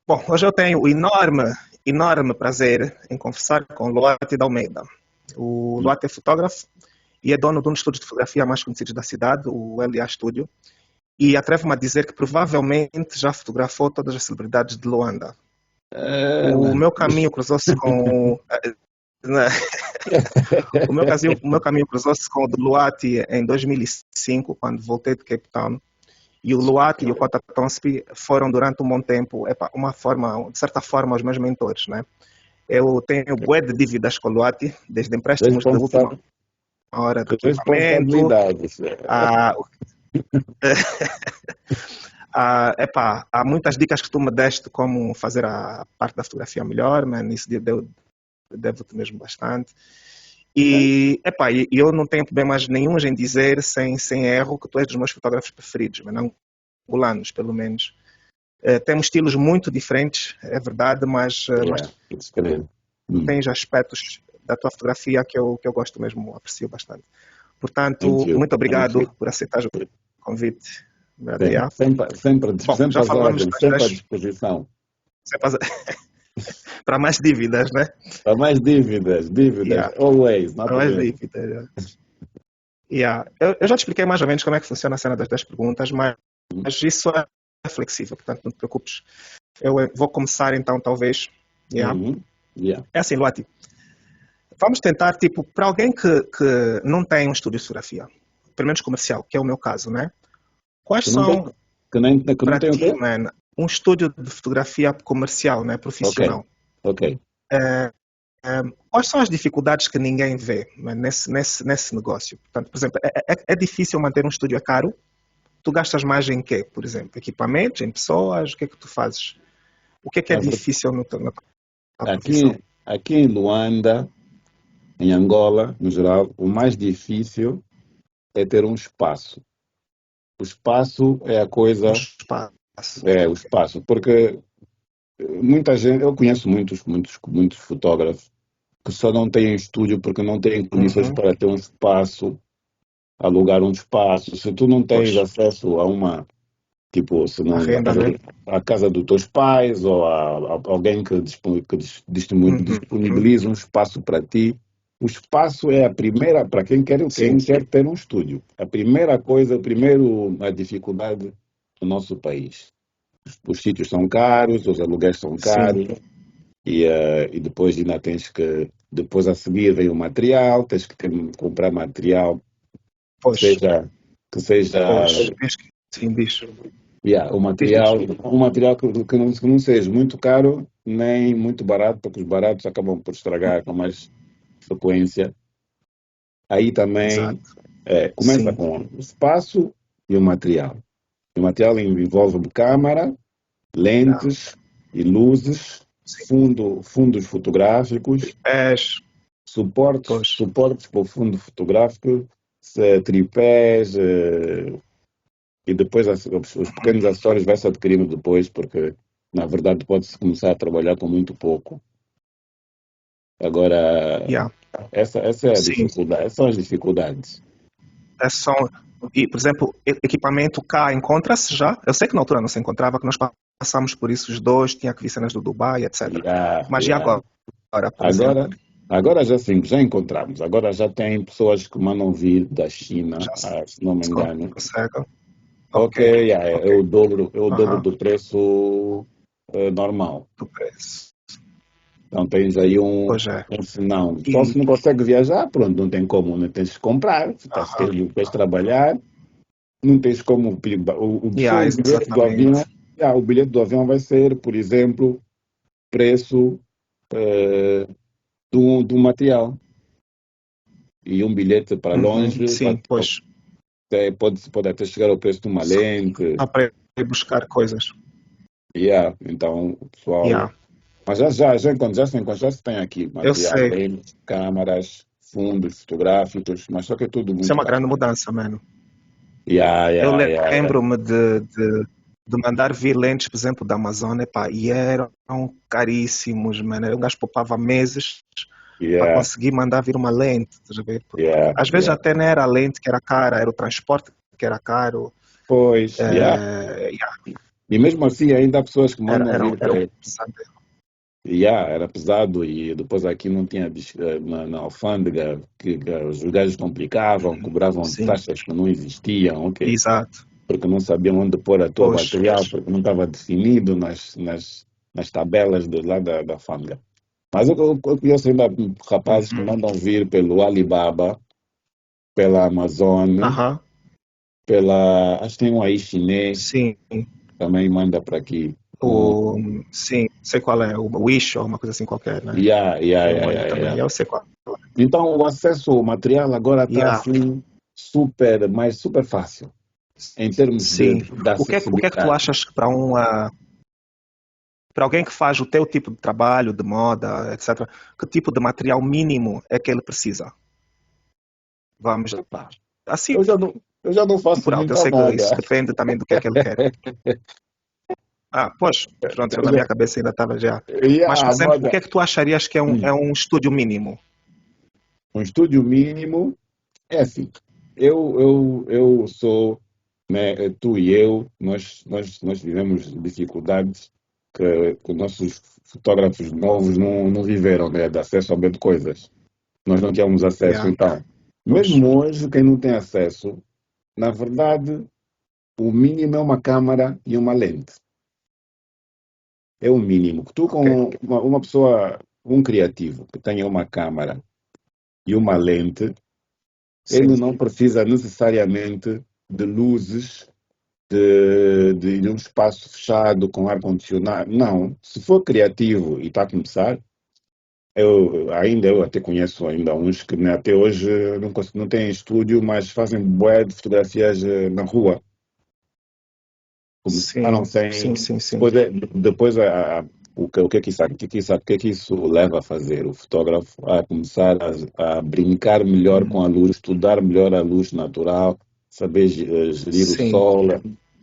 Bom, hoje eu tenho o enorme prazer em conversar com o Luati de Almeida. O Luati é fotógrafo e é dono de um dos estúdios de fotografia mais conhecidos da cidade, o LA Studio, e atrevo-me a dizer que provavelmente já fotografou todas as celebridades de Luanda. O meu caminho cruzou-se com o meu caminho cruzou-se com o de Luati em 2005, quando voltei de Cape Town. E o Luati e o Kota Tonspi foram durante um bom tempo, de certa forma, os meus mentores, né? Eu tenho bué de dívidas com o Luati, desde empréstimos de última hora de equipamento, Responsabilidades. a, há muitas dicas que tu me deste como fazer a parte da fotografia melhor, man, isso devo-te mesmo bastante. E eu não tenho problemas nenhum em dizer, sem erro, que tu és dos meus fotógrafos preferidos, mas não angolanos, pelo menos. Temos estilos muito diferentes, é verdade, mas tens aspectos da tua fotografia que eu gosto mesmo, aprecio bastante. Portanto, muito obrigado por aceitar o convite. Sempre já falamos à disposição. Para mais dívidas, né? Para mais dívidas, always. Para mais dívidas. Eu já te expliquei mais ou menos como é que funciona a cena das 10 perguntas, mas isso é flexível, portanto não te preocupes. Eu vou começar então, talvez. É assim, Luati. Vamos tentar, para alguém que não tem um estúdio de fotografia, pelo menos comercial, que é o meu caso, né? Quais são, para ti, man, um estúdio de fotografia comercial, né, profissional? Ok. Quais são as dificuldades que ninguém vê, man, nesse negócio? Portanto, por exemplo, é difícil manter um estúdio, é caro? Tu gastas mais em quê, por exemplo? Equipamentos, em pessoas? O que é que tu fazes? O que é difícil na tua profissão? Aqui em Luanda, em Angola, no geral, o mais difícil é ter um espaço. O espaço é a coisa... o espaço. Porque muita gente... Eu conheço muitos fotógrafos que só não têm estúdio porque não têm condições para ter um espaço, alugar um espaço. Se tu não tens acesso a uma... a casa dos teus pais ou a alguém que disponibiliza um espaço para ti. O espaço é a primeira, para quem quer ter um estúdio. A primeira coisa, a dificuldade do nosso país. Os sítios são caros, os aluguéis são caros, e depois ainda tens que, depois a seguir vem o material, tens que comprar material que seja sim, bicho. Um material que não seja muito caro nem muito barato, porque os baratos acabam por estragar com mais frequência. Aí também começa com o espaço e o material. O material envolve câmara, lentes e luzes, fundos fotográficos, suportes para o fundo fotográfico, tripés, e depois os pequenos acessórios vai-se adquirindo depois, porque na verdade pode-se começar a trabalhar com muito pouco. Agora, essa é a dificuldade, essas são as dificuldades. E, por exemplo, equipamento cá encontra-se já? Eu sei que na altura não se encontrava, que nós passamos por isso os dois, tinha que vir cenas do Dubai, etc. Mas e agora? Agora já encontramos. Agora já tem pessoas que mandam vir da China, se não me engano. É o dobro do preço normal. Do preço. Então tens aí sinal. Só se não consegue viajar, pronto, não tem como, não tens que comprar. Se queres trabalhar, não tens como. O bilhete do avião vai ser, por exemplo, preço do material. E um bilhete para longe. Pode até chegar ao preço de uma lente. Dá para ir buscar coisas. Então o pessoal. Mas já se tem aqui material, lentes, câmaras, fundos fotográficos, mas só que é tudo muito. Isso é uma grande mudança, mano. Eu lembro-me de mandar vir lentes, por exemplo, da Amazon, e eram caríssimos, mano. Um gajo poupava meses para conseguir mandar vir uma lente, às vezes até não era a lente que era cara, era o transporte que era caro. E mesmo assim ainda há pessoas que Era, mandam era, vir era para... um pesado. Era pesado e depois aqui não tinha na alfândega que os gajos complicavam, cobravam Sim, taxas que não existiam, ok? exato. Porque não sabiam onde pôr a tua Pois, material, porque não estava definido nas tabelas de lá da alfândega. Mas eu conheço ainda rapazes que uhum. mandam vir pelo Alibaba, pela Amazon, Aham, acho que tem um aí chinês, sim. também manda para aqui. O, sim, sei qual é, o Wish ou uma coisa assim qualquer, né? Yeah, yeah, Tem yeah, um aí yeah, também, yeah. eu sei qual. Então o acesso ao material agora está Yeah, assim super fácil em termos sim. da O que é que tu acessibilidade. achas que para alguém que faz o teu tipo de trabalho, de moda, etc., que tipo de material mínimo é que ele precisa? Vamos, Epá, assim, eu já não faço por alto. Eu muita sei que isso moda. depende também do que é que ele quer. Ah, pois, pronto, eu na minha cabeça ainda estava já. Mas, por Yeah, exemplo, o moda. que é que tu acharias que é um estúdio mínimo? Um estúdio mínimo é assim. Eu sou, né, tu e eu, nós vivemos dificuldades que nossos fotógrafos novos não viveram, né, de acesso a bem de coisas. Nós não tínhamos acesso. Yeah, Então, pois, mesmo hoje, quem não tem acesso, na verdade, o mínimo é uma câmera e uma lente. É o mínimo. Que tu, ok. com uma pessoa, um criativo, que tenha uma câmera e uma lente, ele Sim, não precisa necessariamente de luzes de um espaço fechado com ar-condicionado. Não. Se for criativo e está a começar, eu até conheço ainda uns que, né, até hoje não têm estúdio, mas fazem bué de fotografias na rua. Começaram sim, sim, sem. sim, sim. Depois o que é que isso leva a fazer? O fotógrafo a começar a brincar melhor com a luz, estudar melhor a luz natural, saber gerir o Sim, sol,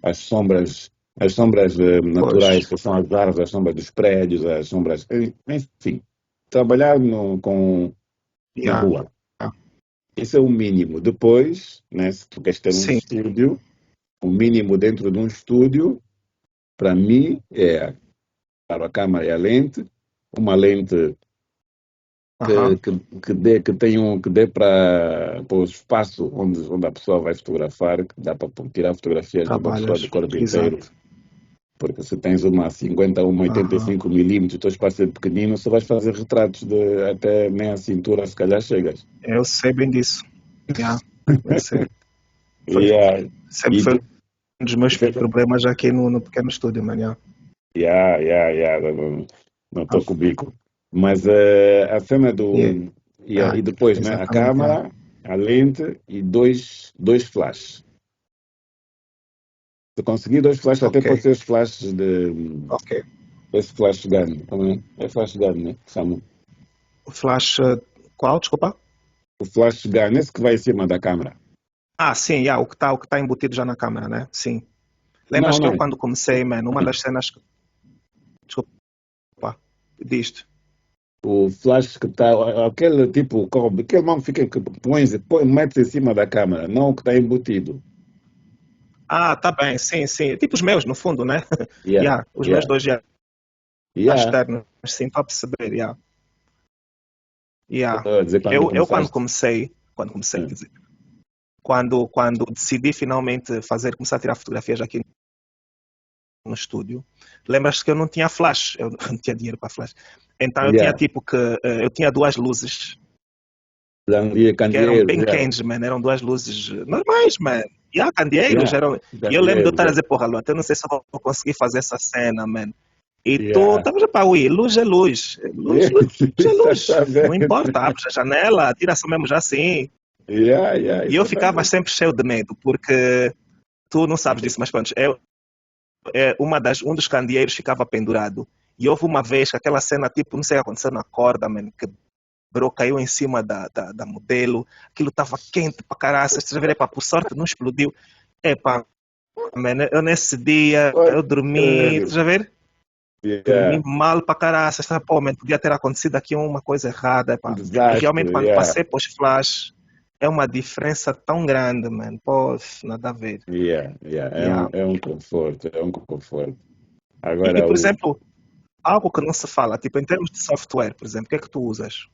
as sombras, naturais, pois, que são as árvores, as sombras dos prédios, as sombras, enfim, trabalhar na yeah, rua. Esse é o mínimo. Depois, né, se tu queres ter um sim, estúdio, o mínimo dentro de um estúdio, para mim, é para a câmera e a lente, uma lente que, aham, que, que dê para o espaço onde a pessoa vai fotografar, que dá para tirar fotografias de uma pessoa de trabalhas, corpo inteiro. exato, Porque se tens uma 50 ou uma aham. 85 milímetros, o teu espaço é pequenino, só vais fazer retratos de até meia cintura, se calhar chegas. Eu sei bem disso, yeah, eu sei. Foi, E, ah, sempre e foi tu, um dos meus problemas aqui no pequeno estúdio, manhã. não estou com o bico. Mas a cena Yeah, do. E depois, né? A exatamente, yeah. câmera, a lente e dois flashes. Se conseguir dois flashes, até Ok, pode ser os flashes de. ok. Esse flash gun também. É flash gun, né? Que chamam. O flash, qual? Desculpa? O flash gun, esse que vai em cima da câmera. Ah, sim, yeah, o que tá embutido já na câmera, né? Sim. Não, Lembras que eu não. quando comecei, mano, uma das cenas. Desculpa, disto. O flash que está. Aquele tipo, aquele mão fica que mete em cima da câmera, não o que está embutido. Ah, tá bem, sim, sim. Tipo os meus, no fundo, né? Yeah, Yeah, os meus yeah, dois já yeah. externos, sim, para perceber, yeah. Yeah. Estou a dizer quando Eu começaste. quando comecei, quer Hum. dizer, quando decidi finalmente começar a tirar fotografias aqui no estúdio, lembras que eu não tinha flash, eu não tinha dinheiro para flash. Então eu tinha Yeah. tipo que, eu tinha duas luzes que eram Candeeiros, bem yeah. quentes, man, eram duas luzes normais, man. Yeah, candeeiros, Yeah. eram. E eu lembro de eu Candeeiros, estar a yeah. dizer, porra, Lu, até não sei se eu vou conseguir fazer essa cena, man. E tu Yeah. estavas a pau, luz é luz, luz é luz, não Exatamente. importa, abre a janela, tira só mesmo já assim. Yeah, yeah, E eu ficava exatamente. sempre cheio de medo, porque tu não sabes disso, mas pronto, um dos candeeiros ficava pendurado. E houve uma vez que aquela cena, tipo, não sei o que aconteceu na corda, man, quebrou, caiu em cima da modelo, aquilo estava quente pra caralho, vocês verem, por sorte não explodiu. Epá, man, eu nesse dia, Oh, eu dormi, caralho. estás a ver? Dormi Yeah. mal pra caralho, pô, man, podia ter acontecido aqui uma coisa errada, Um epá. E realmente desastre, quando yeah. passei para os flash, é uma diferença tão grande, mano. Pô, nada a ver. Yeah. Yeah. É um conforto, é um conforto. E, Agora, por exemplo, algo que não se fala, tipo, em termos de software, por exemplo, o que é que tu usas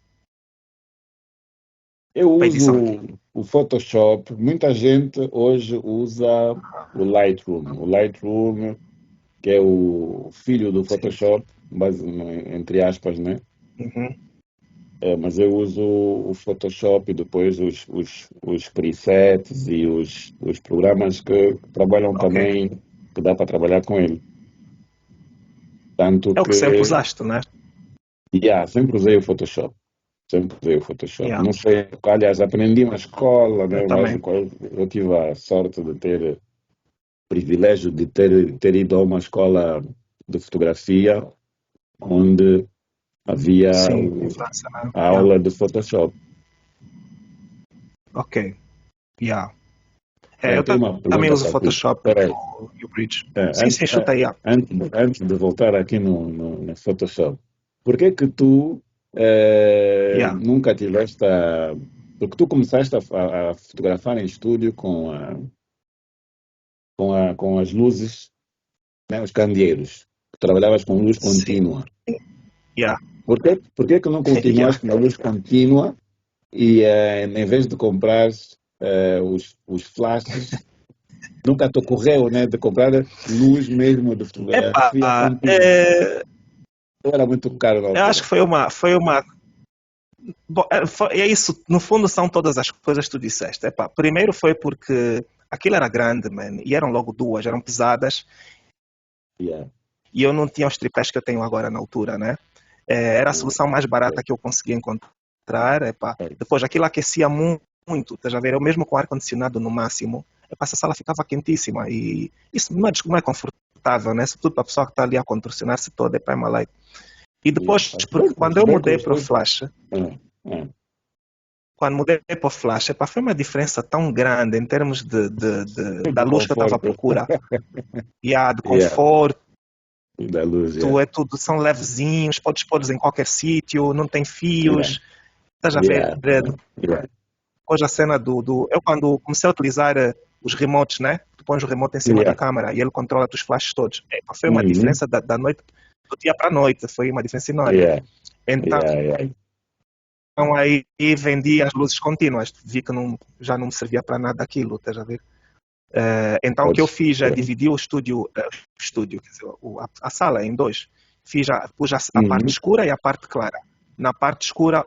eu para uso edição? o Photoshop, muita gente hoje usa o Lightroom. O Lightroom, que é o filho do Sim. Photoshop, entre aspas, né? Uhum. Mas eu uso o Photoshop e depois os presets e os programas que trabalham Ok. também, que dá para trabalhar com ele. Tanto É o que sempre que, usaste, né? sempre usei o Photoshop. Sempre usei o Photoshop. Yeah. Não sei, aliás, aprendi na escola, Eu né? Mas também. eu tive a sorte de ter, privilégio de ter ido a uma escola de fotografia onde havia Sim, em França, né? a Yeah. aula de Photoshop. Ok. Yeah. É, eu Tem uma também pergunta uso para ti. Photoshop Espera aí. e o Bridge. Sim, Antes, sim, chuta aí. Yeah. antes de voltar aqui no Photoshop, por que tu Yeah. nunca tiveste a... Porque tu começaste a fotografar em estúdio com as luzes, né, os candeeiros. Trabalhavas com luz Sim. contínua. Yeah. Por que não Yeah. continuaste na luz contínua e em vez de comprar os flashes, nunca te ocorreu, né, de comprar luz mesmo de Epá, fotografia contínua? é, Ou era muito caro na eu acho altura? que foi uma. Bom, é isso, no fundo são todas as coisas que tu disseste. Epá, primeiro foi porque aquilo era grande, man, e eram logo duas, eram pesadas, Yeah. e eu não tinha os tripés que eu tenho agora na altura, né? Era a solução mais barata que eu conseguia encontrar. Epá. Depois, aquilo aquecia muito, estás a ver? Eu mesmo com ar-condicionado no máximo, epá, essa sala ficava quentíssima, e isso não é confortável, né? Sobretudo para a pessoa que está ali a contorcionar-se toda, epá, é uma lei. E Yeah. depois, porque quando Se eu bem que mudei os para o dois. Flash, Ah, ah, quando mudei para o Flash, epá, foi uma diferença tão grande em termos da de luz que eu estava à conforto. procura, e a de Yeah. conforto, E da luz, yeah. é tudo, são levezinhos, podes pôr em qualquer sítio, não tem Yeah. fios, estás a ver? Yeah. Yeah. Depois a cena eu quando comecei a utilizar os remotes, né? Tu pões o remote em cima da Yeah. câmara e ele controla os flashes todos. Epá, foi uma Uhum. diferença da noite, do dia para a noite, foi uma diferença enorme. Yeah. Então, Yeah. Yeah. aí vendi as luzes contínuas, vi que já não me servia para nada aquilo, estás a ver? Então o que eu Podes fiz é crer. dividir quer dizer, a sala em dois. Pus a parte Uhum. escura e a parte clara. Na parte escura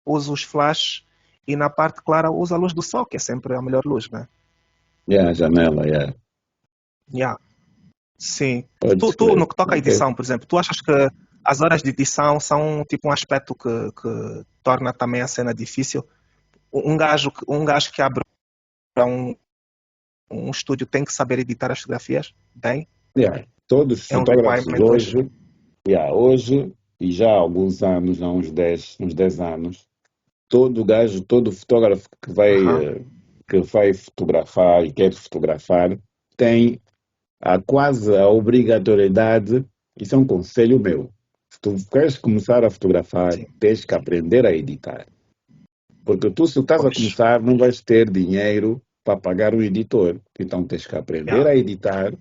uso os flashes e na parte clara uso a luz do sol, que é sempre a melhor luz, né? Yeah, janela, yeah. Yeah. Sim. Podes No crer. que toca à Ok. edição, por exemplo, tu achas que as horas de edição são tipo um aspecto que torna também a cena difícil? Um gajo que abre para um estúdio tem que saber editar as fotografias bem? Yeah. Todos os É um fotógrafos requirement hoje? hoje, e já há alguns anos, há uns dez anos, todo fotógrafo Aham. que vai fotografar e quer fotografar, tem quase a obrigatoriedade, isso é um conselho meu. Se tu queres começar a fotografar, Sim. tens que aprender a editar. Porque tu, se estás a Pois. começar, não vais ter dinheiro para pagar um editor. Então tens que aprender Yeah. a editar.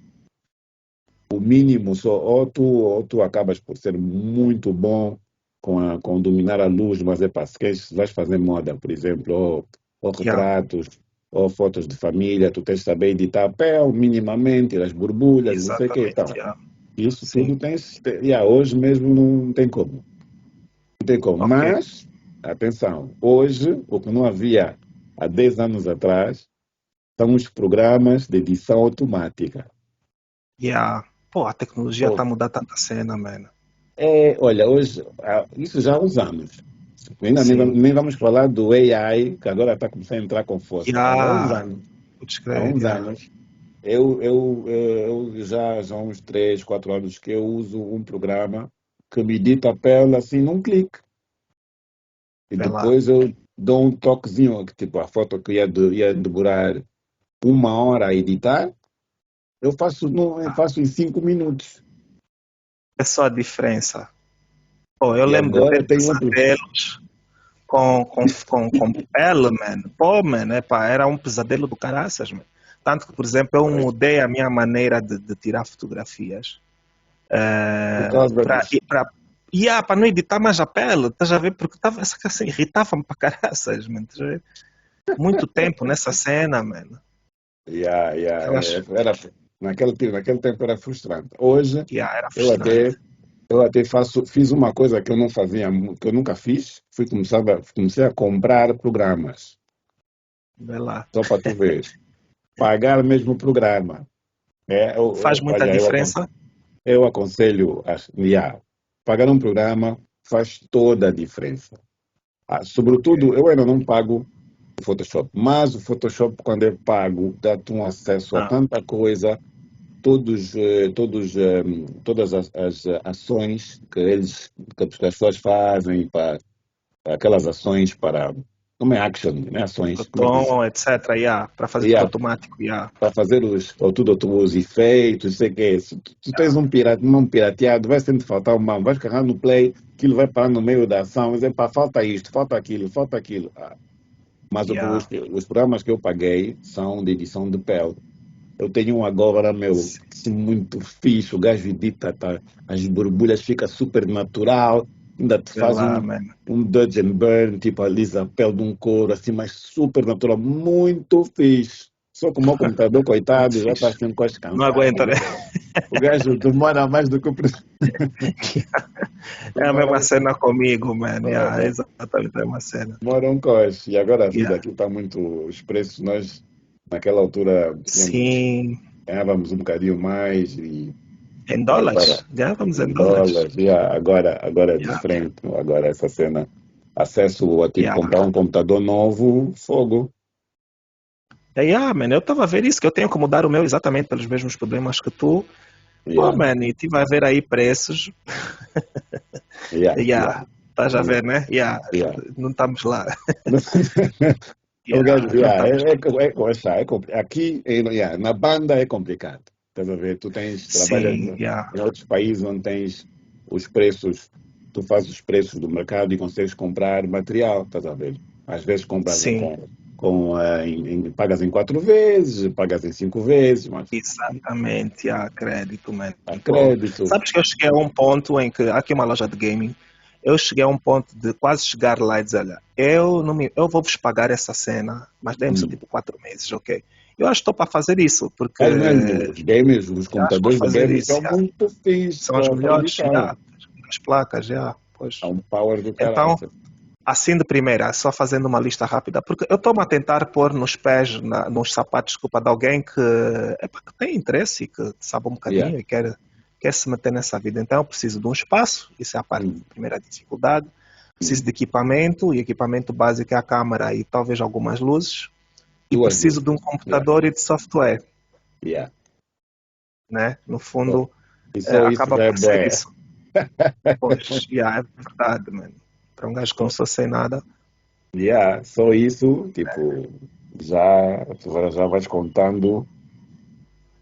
O mínimo só, ou tu acabas por ser muito bom com dominar a luz, mas é para se queres, vais fazer moda, por exemplo, ou Yeah. retratos, ou fotos de família, tu tens que saber editar papel minimamente, as borbulhas, não sei o quê. Então, Exatamente. Yeah. isso Sim. tudo tens. Hoje mesmo não tem como. Não tem como. Ok. Mas, atenção, hoje, o que não havia há 10 anos atrás, são os programas de edição automática. Yeah. Pô, a tecnologia está a mudar tanta cena, mano. Olha, hoje, isso já há uns anos. Ainda Sim. nem vamos falar do AI, que agora está começando a entrar com força, mas há uns Yeah. anos, Putz, há crer, uns yeah. anos, eu já há uns 3, 4 anos que eu uso um programa que me edita a pele assim num clique. E Vê lá. depois eu dou um toquezinho, que tipo, a foto que ia demorar 1 hora a editar, eu faço em 5 minutos. É só a diferença. Pô, eu E lembro de agora ter tem outro. pesadelos. com pele, mano. Pô, mano, era um pesadelo do caraças, mano. Tanto que, por exemplo, eu mudei a minha maneira de tirar fotografias. Por causa disso. Para não editar mais a pele, estás a ver? Porque assim, irritava-me para caraças, mano. Muito tempo nessa cena, mano. Era, naquele tempo era frustrante. Hoje, Era eu até, frustrante. eu até fiz uma coisa que eu não fazia, que eu nunca fiz, comecei a comprar programas. Vê lá. Só para tu ver. Pagar mesmo o programa. Faz muita diferença? Eu aconselho, pagar um programa faz toda a diferença. Sobretudo, eu ainda não pago o Photoshop, mas o Photoshop, quando é pago, dá-te um acesso a tanta coisa, todas as ações que as pessoas fazem, para aquelas ações para, como é action, né? Ações, como é que diz? Etc. Para fazer tudo automático. Para fazer os efeitos, sei que se tu tens um pirateado, vai sempre faltar uma, vais carregar no play, aquilo vai parar no meio da ação, mas falta isto, falta aquilo, falta aquilo. Mas os programas que eu paguei são de edição de pele. Eu tenho um agora, muito fixe, o gajo edita, as borbulhas fica super natural, ainda te faz um dodge and burn, tipo alisa a pele de um couro, assim, mas super natural, muito fixe. Só que o meu computador, coitado, já está sempre quase cansado. Não aguenta, né? O gajo demora mais do que eu preciso. É a mesma cena comigo, mano. Exatamente a mesma cena. Demora um coche. E agora a vida aqui está muito... Os preços, nós, naquela altura, ganhávamos um bocadinho mais. Em dólares? Ganhávamos em dólares. Agora é diferente. Agora essa cena. Acesso a comprar um computador novo, fogo. Man, eu estava a ver isso, que eu tenho que mudar o meu exatamente pelos mesmos problemas que tu. Man, e estive a ver aí preços. Estás a ver, né? Não estamos lá. Aqui na banda é complicado. Estás a ver? Tu trabalhas em outros países onde tens os preços, tu fazes os preços do mercado e consegues comprar material, estás a ver? Às vezes compras pagas em 4 vezes, pagas em 5 vezes. Mas... Exatamente, crédito, mano. Crédito. Sabes que eu cheguei a um ponto em que, aqui é uma loja de gaming, eu cheguei a um ponto de quase chegar lá e dizer, olha, eu vou-vos pagar essa cena, mas dê-me só tipo 4 meses, ok? Eu acho que estou para fazer isso, porque... os gamers, os computadores de gamers são muito fixos. São os melhores, as placas, pois. É um power do caralho. Então, assim de primeira, só fazendo uma lista rápida, porque eu estou-me a tentar pôr nos pés, nos sapatos, desculpa, de alguém que tem interesse e que sabe um bocadinho e quer se meter nessa vida. Então eu preciso de um espaço, isso é a parte da primeira dificuldade. Preciso de equipamento, e equipamento básico é a câmera e talvez algumas luzes. E preciso de um computador e de software. Né? No fundo, acaba por ser isso. Pois, é verdade, mano. Para um gajo que começou sem nada. Só isso, tipo, já vais contando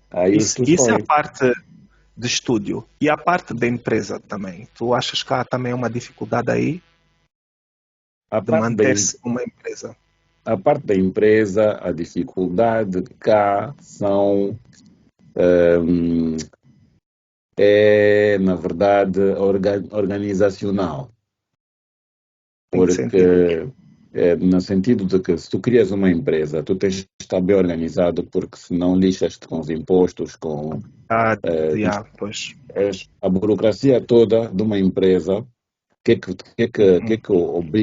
aí isso é a parte de estúdio. E a parte da empresa também. Tu achas que há também uma dificuldade aí de manter-se uma empresa? A parte da empresa, a dificuldade cá são na verdade, organizacional. Porque, no sentido de que se tu crias uma empresa, tu tens de estar bem organizado, porque senão lixas-te com os impostos, com pois. A burocracia toda de uma empresa, que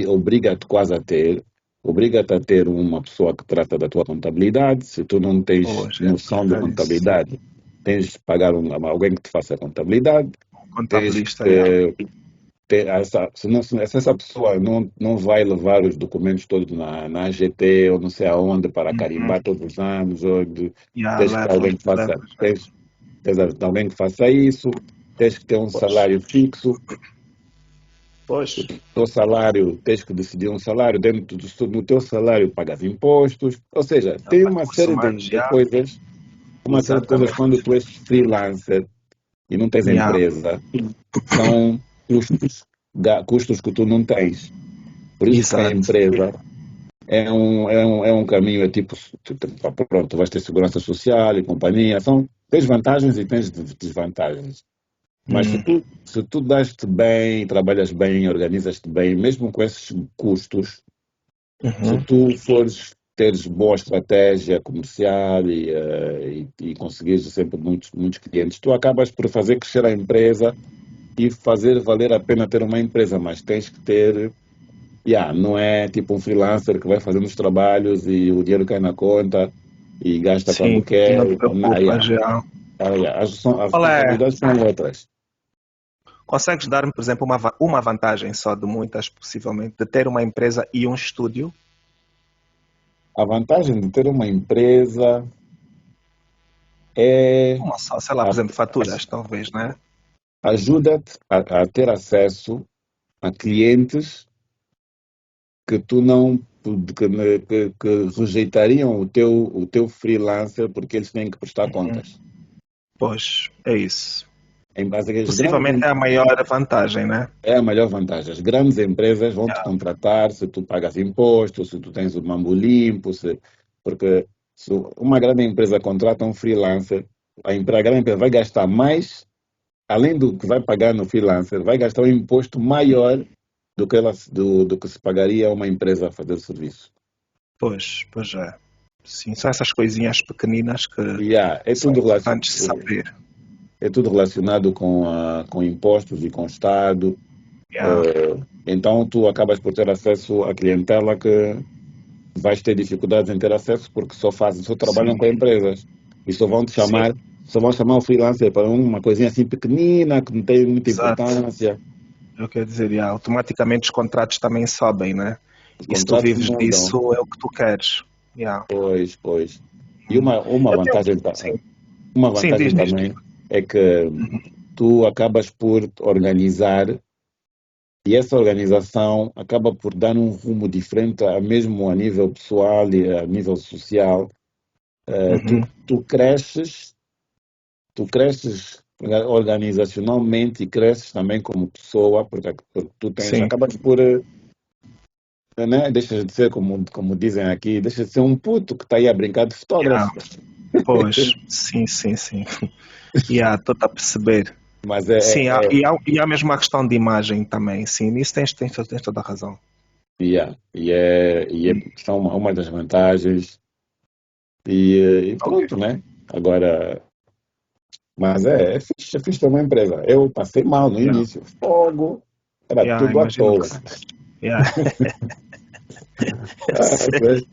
obriga-te quase a ter? Obriga-te a ter uma pessoa que trata da tua contabilidade. Se tu não tens noção de contabilidade, tens de pagar alguém que te faça a contabilidade. Contabilista, se essa pessoa não vai levar os documentos todos na AGT ou não sei aonde para carimbar todos os anos, tens que alguém que faça, tens alguém que faça isso, tens que ter um salário fixo. Pois. O teu salário, tens que decidir um salário, dentro do teu salário pagas impostos, ou seja, tem uma série de coisas, série de coisas quando tu és freelancer e não tens empresa, são custos que tu não tens. Por isso que a Exato. empresa é um caminho, é tipo, pronto, tu vais ter segurança social e companhia, tens vantagens e tens desvantagens. Mas Hum, se tu das-te bem, trabalhas bem, organizas-te bem, mesmo com esses custos, se uhum, tu teres boa estratégia comercial e conseguires sempre muitos clientes, tu acabas por fazer crescer a empresa e fazer valer a pena ter uma empresa, mas tens que ter, não é tipo um freelancer que vai fazendo os trabalhos e o dinheiro cai na conta e gasta quando sim, e quer. não te Não, preocupas, já. as Qual é? responsabilidades são outras. Consegues dar-me, por exemplo, uma vantagem só de muitas, possivelmente, de ter uma empresa e um estúdio? A vantagem de ter uma empresa é Uma só, sei lá, por a- exemplo, faturas, talvez, né? ajuda-te a ter acesso a clientes que tu não que rejeitariam o teu freelancer porque eles têm que prestar contas. Pois, é isso. Em base às grandes Possivelmente é a maior vantagem, né? é a melhor vantagem. As grandes empresas vão te Yeah. contratar se tu pagas impostos, se tu tens o mambo limpo, porque se uma grande empresa contrata um freelancer, a grande empresa vai gastar mais, além do que vai pagar no freelancer, vai gastar um imposto maior do que se pagaria a uma empresa a fazer o serviço. Pois é. Sim, são essas coisinhas pequeninas que É são tudo importantes de saber. relacionado com impostos e com o Estado. Yeah. Então, tu acabas por ter acesso à clientela que vais ter dificuldades em ter acesso porque só trabalham Sim, com empresas e sim, só vão chamar o freelancer para uma coisinha assim pequenina que não tem muita exato. importância. Eu quero dizer, yeah, automaticamente os contratos também sobem, né? Os E se tu contratos vives mudam. disso, é o que tu queres. Yeah. Pois. E uma Eu tenho. vantagem, Sim, uma sim, vantagem diz. também é que tu acabas por organizar e essa organização acaba por dar um rumo diferente, mesmo a nível pessoal e a nível social. Uhum. Tu cresces organizacionalmente e cresces também como pessoa, porque tu Sim, acabas por, né, deixas de ser, como dizem aqui, deixas de ser um puto que está aí a brincar de yeah. fotógrafo. Pois, sim. Yeah, estou a perceber. Mas Sim, e há mesmo a questão de imagem também. Sim, nisso tens toda a razão. são uma das vantagens e Ok. pronto, né? Agora, mas é fixe ter uma empresa. Eu passei mal no Yeah, início, fogo, era yeah, tudo à imagino toa. que sim. Yeah. Eu Ah, sei.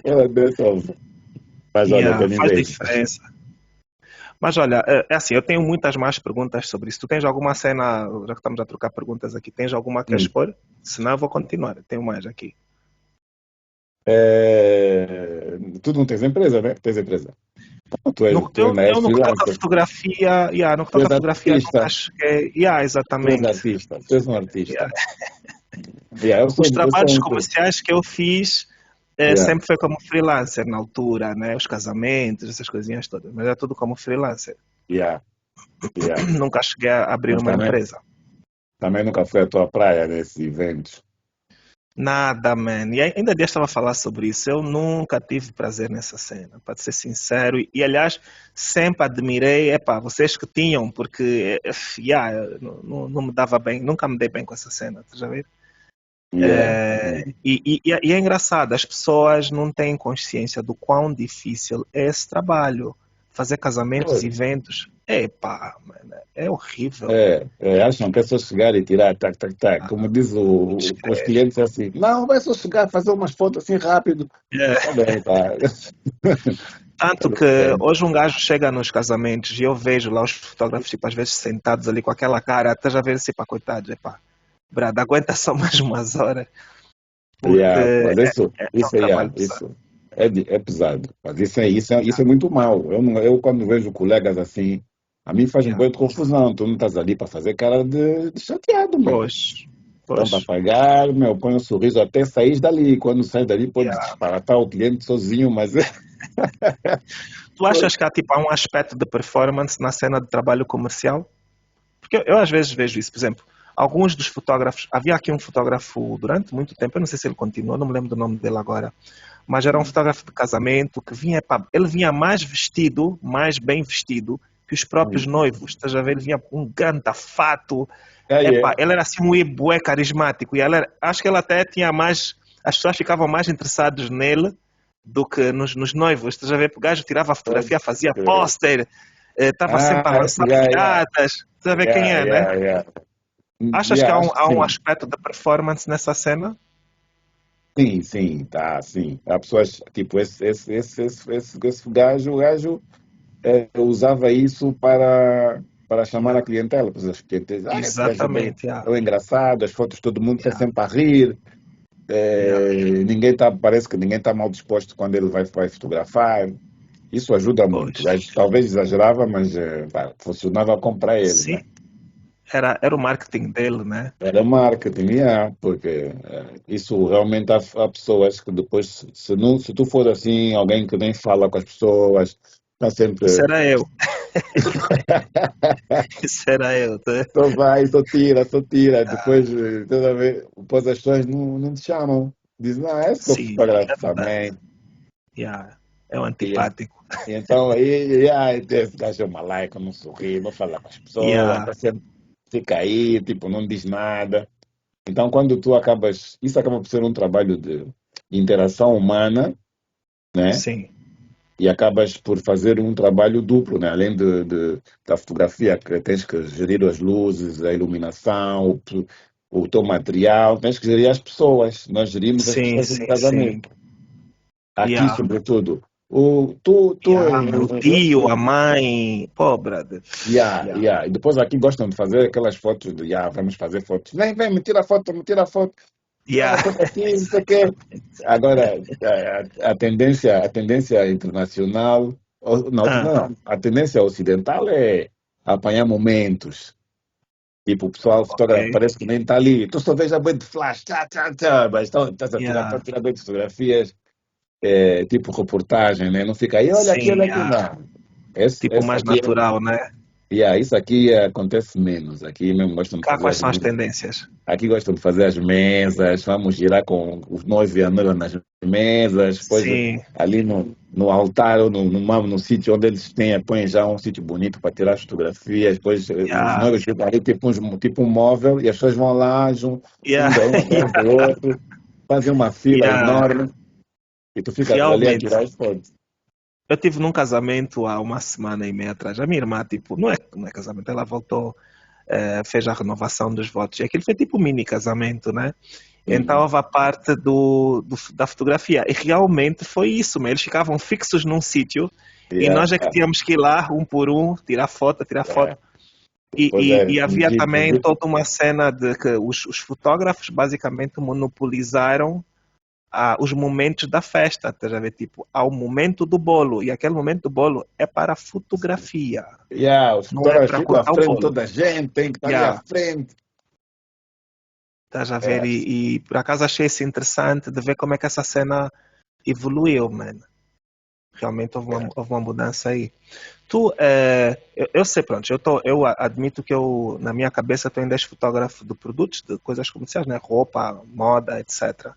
era dessa. Mas olha, Yeah, faz organizei. diferença. Mas olha, é assim, eu tenho muitas mais perguntas sobre isso. Tu tens alguma cena, já que estamos a trocar perguntas aqui, tens alguma que Hum. expor? Senão eu vou continuar, eu tenho mais aqui. Tu não tens empresa, né? Tens empresa. Tu Eu, ainda és eu no que toca a freelancer. fotografia, no que Tu toca és a fotografia artista. nunca cheguei. Tu és Exatamente. artista. Tu és um artista. Yeah. Eu Os sou trabalhos um. comerciais que eu fiz Yeah, sempre foi como freelancer na altura, né? Os casamentos, essas coisinhas todas, mas é tudo como freelancer. yeah, yeah. Nunca cheguei a abrir Mas uma empresa. também nunca foi a tua praia nesses eventos. Nada, man. E ainda dia estava a falar sobre isso. Eu nunca tive prazer nessa cena, para ser sincero. Aliás, sempre admirei, vocês que tinham, porque, não me dava bem, nunca me dei bem com essa cena, estás a ver? Yeah. E é engraçado, as pessoas não têm consciência do quão difícil é esse trabalho. Fazer casamentos, Pois. eventos, mano, é horrível. Acham que é só chegar e tirar, tac, tac, tac. Como diz com os Esquece. clientes, é assim: não, vai só chegar, fazer umas fotos assim rápido. Tá É. bem, tá. Tanto Tudo que bem. hoje um gajo chega nos casamentos e eu vejo lá os fotógrafos, tipo, às vezes sentados ali com aquela cara, até já ver assim, coitados, brada, aguenta só mais umas horas, porque Mas é um trabalho pesado. isso é pesado. Mas isso é muito mal. Eu quando vejo colegas assim, a mim faz um Yeah. pouco de confusão. Tu não estás ali para fazer cara de chateado, meu. Pois, Estão para pois, pagar, meu, põe um sorriso até sair dali. Quando sai dali, pode yeah. disparatar o cliente sozinho, mas Tu achas que há tipo há um aspecto de performance na cena de trabalho comercial? Porque eu às vezes vejo isso, por exemplo, alguns dos fotógrafos, havia aqui um fotógrafo durante muito tempo, eu não sei se ele continuou, não me lembro do nome dele agora, mas era um fotógrafo de casamento que vinha, ele vinha mais vestido, mais bem vestido que os próprios noivos, estás a ver? Ele vinha com um grande fato, ele era assim um bué carismático, e acho que ele até tinha mais, as pessoas ficavam mais interessadas nele do que nos noivos, estás a ver? O gajo tirava a fotografia, fazia póster, estava sempre a lançar piadas, estás a ver quem é, né? Achas que há um aspecto da performance nessa cena? Sim, sim, tá, sim. Há pessoas, tipo, esse gajo, usava isso para chamar a clientela. Pois as clientes, esse gajo Exatamente, é bem engraçado, as fotos todo mundo está sempre a rir, parece que ninguém está mal disposto quando ele vai fotografar. Isso ajuda muito. O gajo talvez exagerava, mas funcionava como para ele, sim. né? Era o marketing dele, né? Era marketing, porque isso realmente há pessoas que depois, se tu for assim, alguém que nem fala com as pessoas, está sempre. Isso era eu. Isso era eu, tá? Só vai, só tira. Depois as pessoas não te chamam. Dizem, esse que eu Sim, fotografo é verdade. também. É um antipático. E então aí, esse gajo é malaico, não sorri, não fala com as pessoas, tá sempre, fica aí, tipo, não diz nada. Então, quando isso acaba por ser um trabalho de interação humana, né? Sim. E acabas por fazer um trabalho duplo, né? Além da fotografia, que tens que gerir as luzes, a iluminação, o teu material, tens que gerir as pessoas. Nós gerimos as Sim, pessoas no sim, sim. casamento. Aqui, sobretudo. O tio, a mãe, pô, brother. E depois aqui gostam de fazer aquelas fotos de, vamos fazer fotos. Vem, me tira a foto, me tira a foto. Uma foto aqui, não sei o quê. Agora, a tendência internacional, não, a tendência ocidental é apanhar momentos. Tipo, o pessoal fotógrafo parece que nem está ali. Tu só vês a bem de flash, tchá, tchá, tchá, mas estás a tirar bem de fotografias, tipo reportagem, né? Não fica aí, olha aqui, não. Tipo mais Aqui natural, né? isso aqui acontece menos. Aqui mesmo gostam de Cá, fazer quais são as tendências? Aqui gostam de fazer as mesas, vamos girar com os noivos e a noiva nas mesas, depois Sim. ali no altar ou no sítio onde eles põem já um sítio bonito para tirar as fotografias, depois os noivos ficam ali tipo um móvel e as pessoas vão lá, um atrás do outro, fazem uma fila enorme e tu ficas ali a tirar as fotos. Eu tive num casamento há uma semana e meia atrás. A minha irmã, tipo, não é casamento, ela voltou, fez a renovação dos votos. E aquilo foi tipo um mini casamento, né? Então houve a parte da fotografia. E realmente foi isso, eles ficavam fixos num sítio e nós é que tínhamos que ir lá, um por um, tirar foto. E havia também toda uma cena de que os fotógrafos basicamente monopolizaram os momentos da festa, tá já vê? Tipo, há o momento do bolo, e aquele momento do bolo é para fotografia. Os não é fotógrafos para ficam à cortar o frente de bolo. toda a gente, tem que estar ali à frente. Tá já ver? E por acaso achei isso interessante de ver como é que essa cena evoluiu, mano. Realmente houve uma mudança aí. Eu sei, pronto, eu admito que na minha cabeça, tu ainda és fotógrafo de produtos, de coisas comerciais, né? Roupa, moda, etc.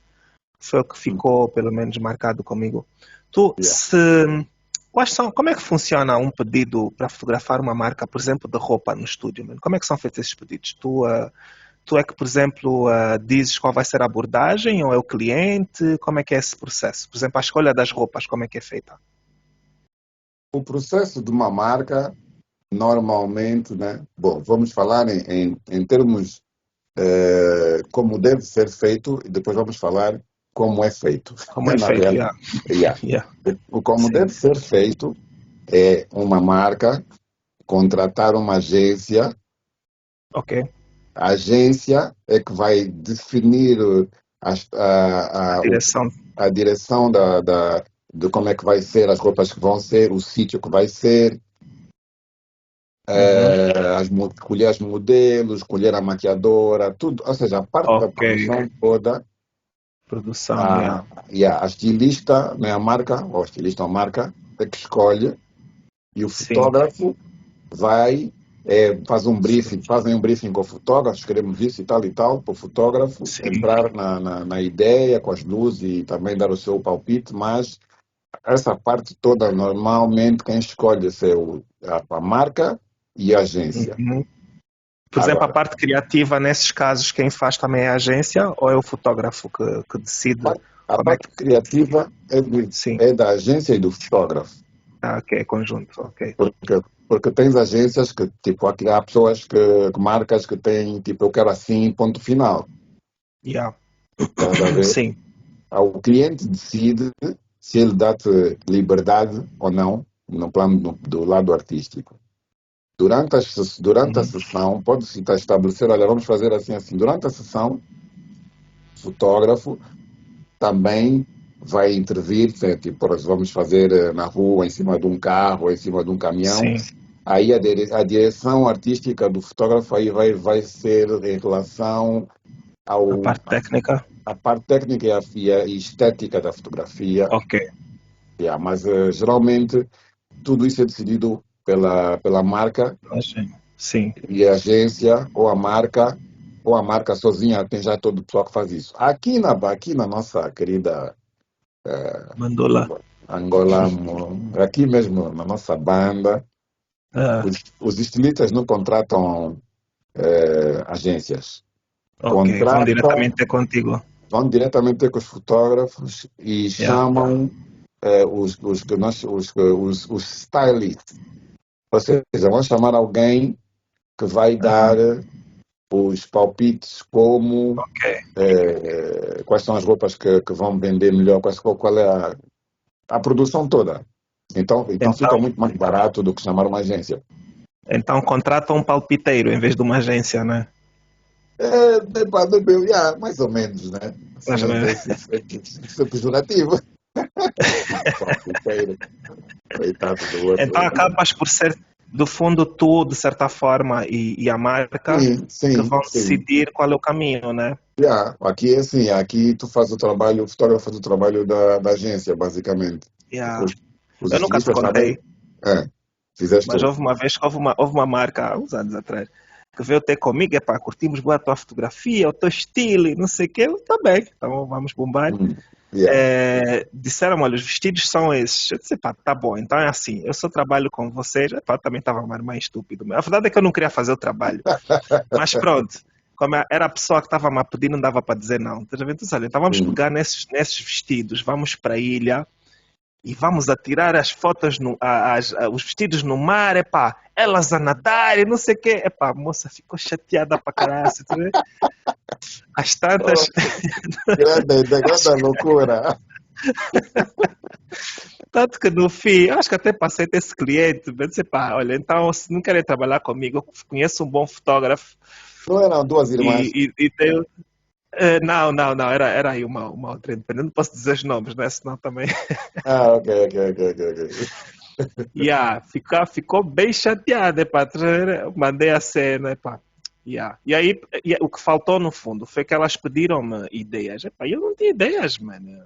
Foi o que ficou, pelo menos, marcado comigo. Como é que funciona um pedido para fotografar uma marca, por exemplo, de roupa no estúdio, mano? Como é que são feitos esses pedidos? Tu é que, por exemplo, dizes qual vai ser a abordagem ou é o cliente? Como é que é esse processo? Por exemplo, a escolha das roupas, como é que é feita? O processo de uma marca, normalmente, né? Bom, vamos falar em termos como deve ser feito e depois vamos falar como é feito. Como é feito, Como deve ser feito é uma marca contratar uma agência. Ok. A agência é que vai definir Direção. a direção de como é que vai ser, as roupas que vão ser, o sítio que vai ser, escolher os modelos, escolher a maquiadora, tudo, ou seja, a parte da produção toda. A estilista, né, a marca, ou a estilista ou a marca, é que escolhe, e o fotógrafo vai fazem um briefing com o fotógrafo, queremos isso e tal, para o fotógrafo Sim. entrar na ideia, com as luzes e também dar o seu palpite, mas essa parte toda, normalmente, quem escolhe é a marca e a agência. Uhum. Por exemplo, a parte criativa, nesses casos, quem faz também é a agência ou é o fotógrafo que decide? A parte criativa é da agência e do fotógrafo. Ok, conjunto, ok. Porque tens agências que, tipo, há pessoas marcas que têm, tipo, eu quero assim, ponto final. Yeah. Estás a ver? Sim. O cliente decide se ele dá-te liberdade ou não, no plano do lado artístico. Durante a sessão, pode-se estabelecer, olha, vamos fazer assim. Durante a sessão, o fotógrafo também vai intervir, tipo, vamos fazer na rua, em cima de um carro, em cima de um caminhão. Sim. Aí a direção artística do fotógrafo aí vai ser em relação A parte técnica? A parte técnica e a estética da fotografia. Ok. Yeah, mas geralmente tudo isso é decidido pela marca. Sim. E a agência ou a marca sozinha tem já todo o pessoal que faz isso. Aqui na nossa querida Mandula. Angola, aqui mesmo na nossa banda, os estilistas não contratam agências. Ok, vão diretamente contigo. Vão diretamente com os fotógrafos e chamam os stylists. Ou seja, vão chamar alguém que vai dar os palpites como quais são as roupas que vão vender melhor, qual é a produção toda. Então fica muito mais barato do que chamar uma agência. Então contratam um palpiteiro em vez de uma agência, né? Mais ou menos, né? Mais ou menos. Isso é pejorativo. Palpiteiro. Coitado do outro. Então acabas por ser, do fundo, tu, de certa forma, e a marca que vão decidir qual é o caminho, né? Aqui é assim, aqui tu faz o trabalho, o fotógrafo faz o trabalho da agência, basicamente. Eu nunca te contei. Fizeste mas houve uma vez que houve uma marca, há uns anos atrás, que veio ter comigo, curtimos boa a tua fotografia, o teu estilo, não sei o quê, tá bem, então vamos bombar. Disseram, olha, os vestidos são esses. Eu disse, tá bom, então é assim, eu só trabalho com vocês. Também estava mais estúpido. A verdade é que eu não queria fazer o trabalho. Mas pronto, como era a pessoa que estava-me a pedir, não dava para dizer não. Então vamos pegar nesses vestidos, vamos para a ilha e vamos atirar as fotos, os vestidos no mar, elas a nadar e não sei o quê. A moça ficou chateada para caralho. As tantas... grande loucura. Tanto que no fim, acho que até passei a ter esse cliente. Eu disse, olha, então se não querem trabalhar comigo, eu conheço um bom fotógrafo. Não eram duas irmãs? Não, era aí uma outra independente. Não posso dizer os nomes, né? Senão também... ok. Ficou bem chateada, mandei a cena, E aí, o que faltou no fundo foi que elas pediram-me ideias. Eu não tinha ideias, mano.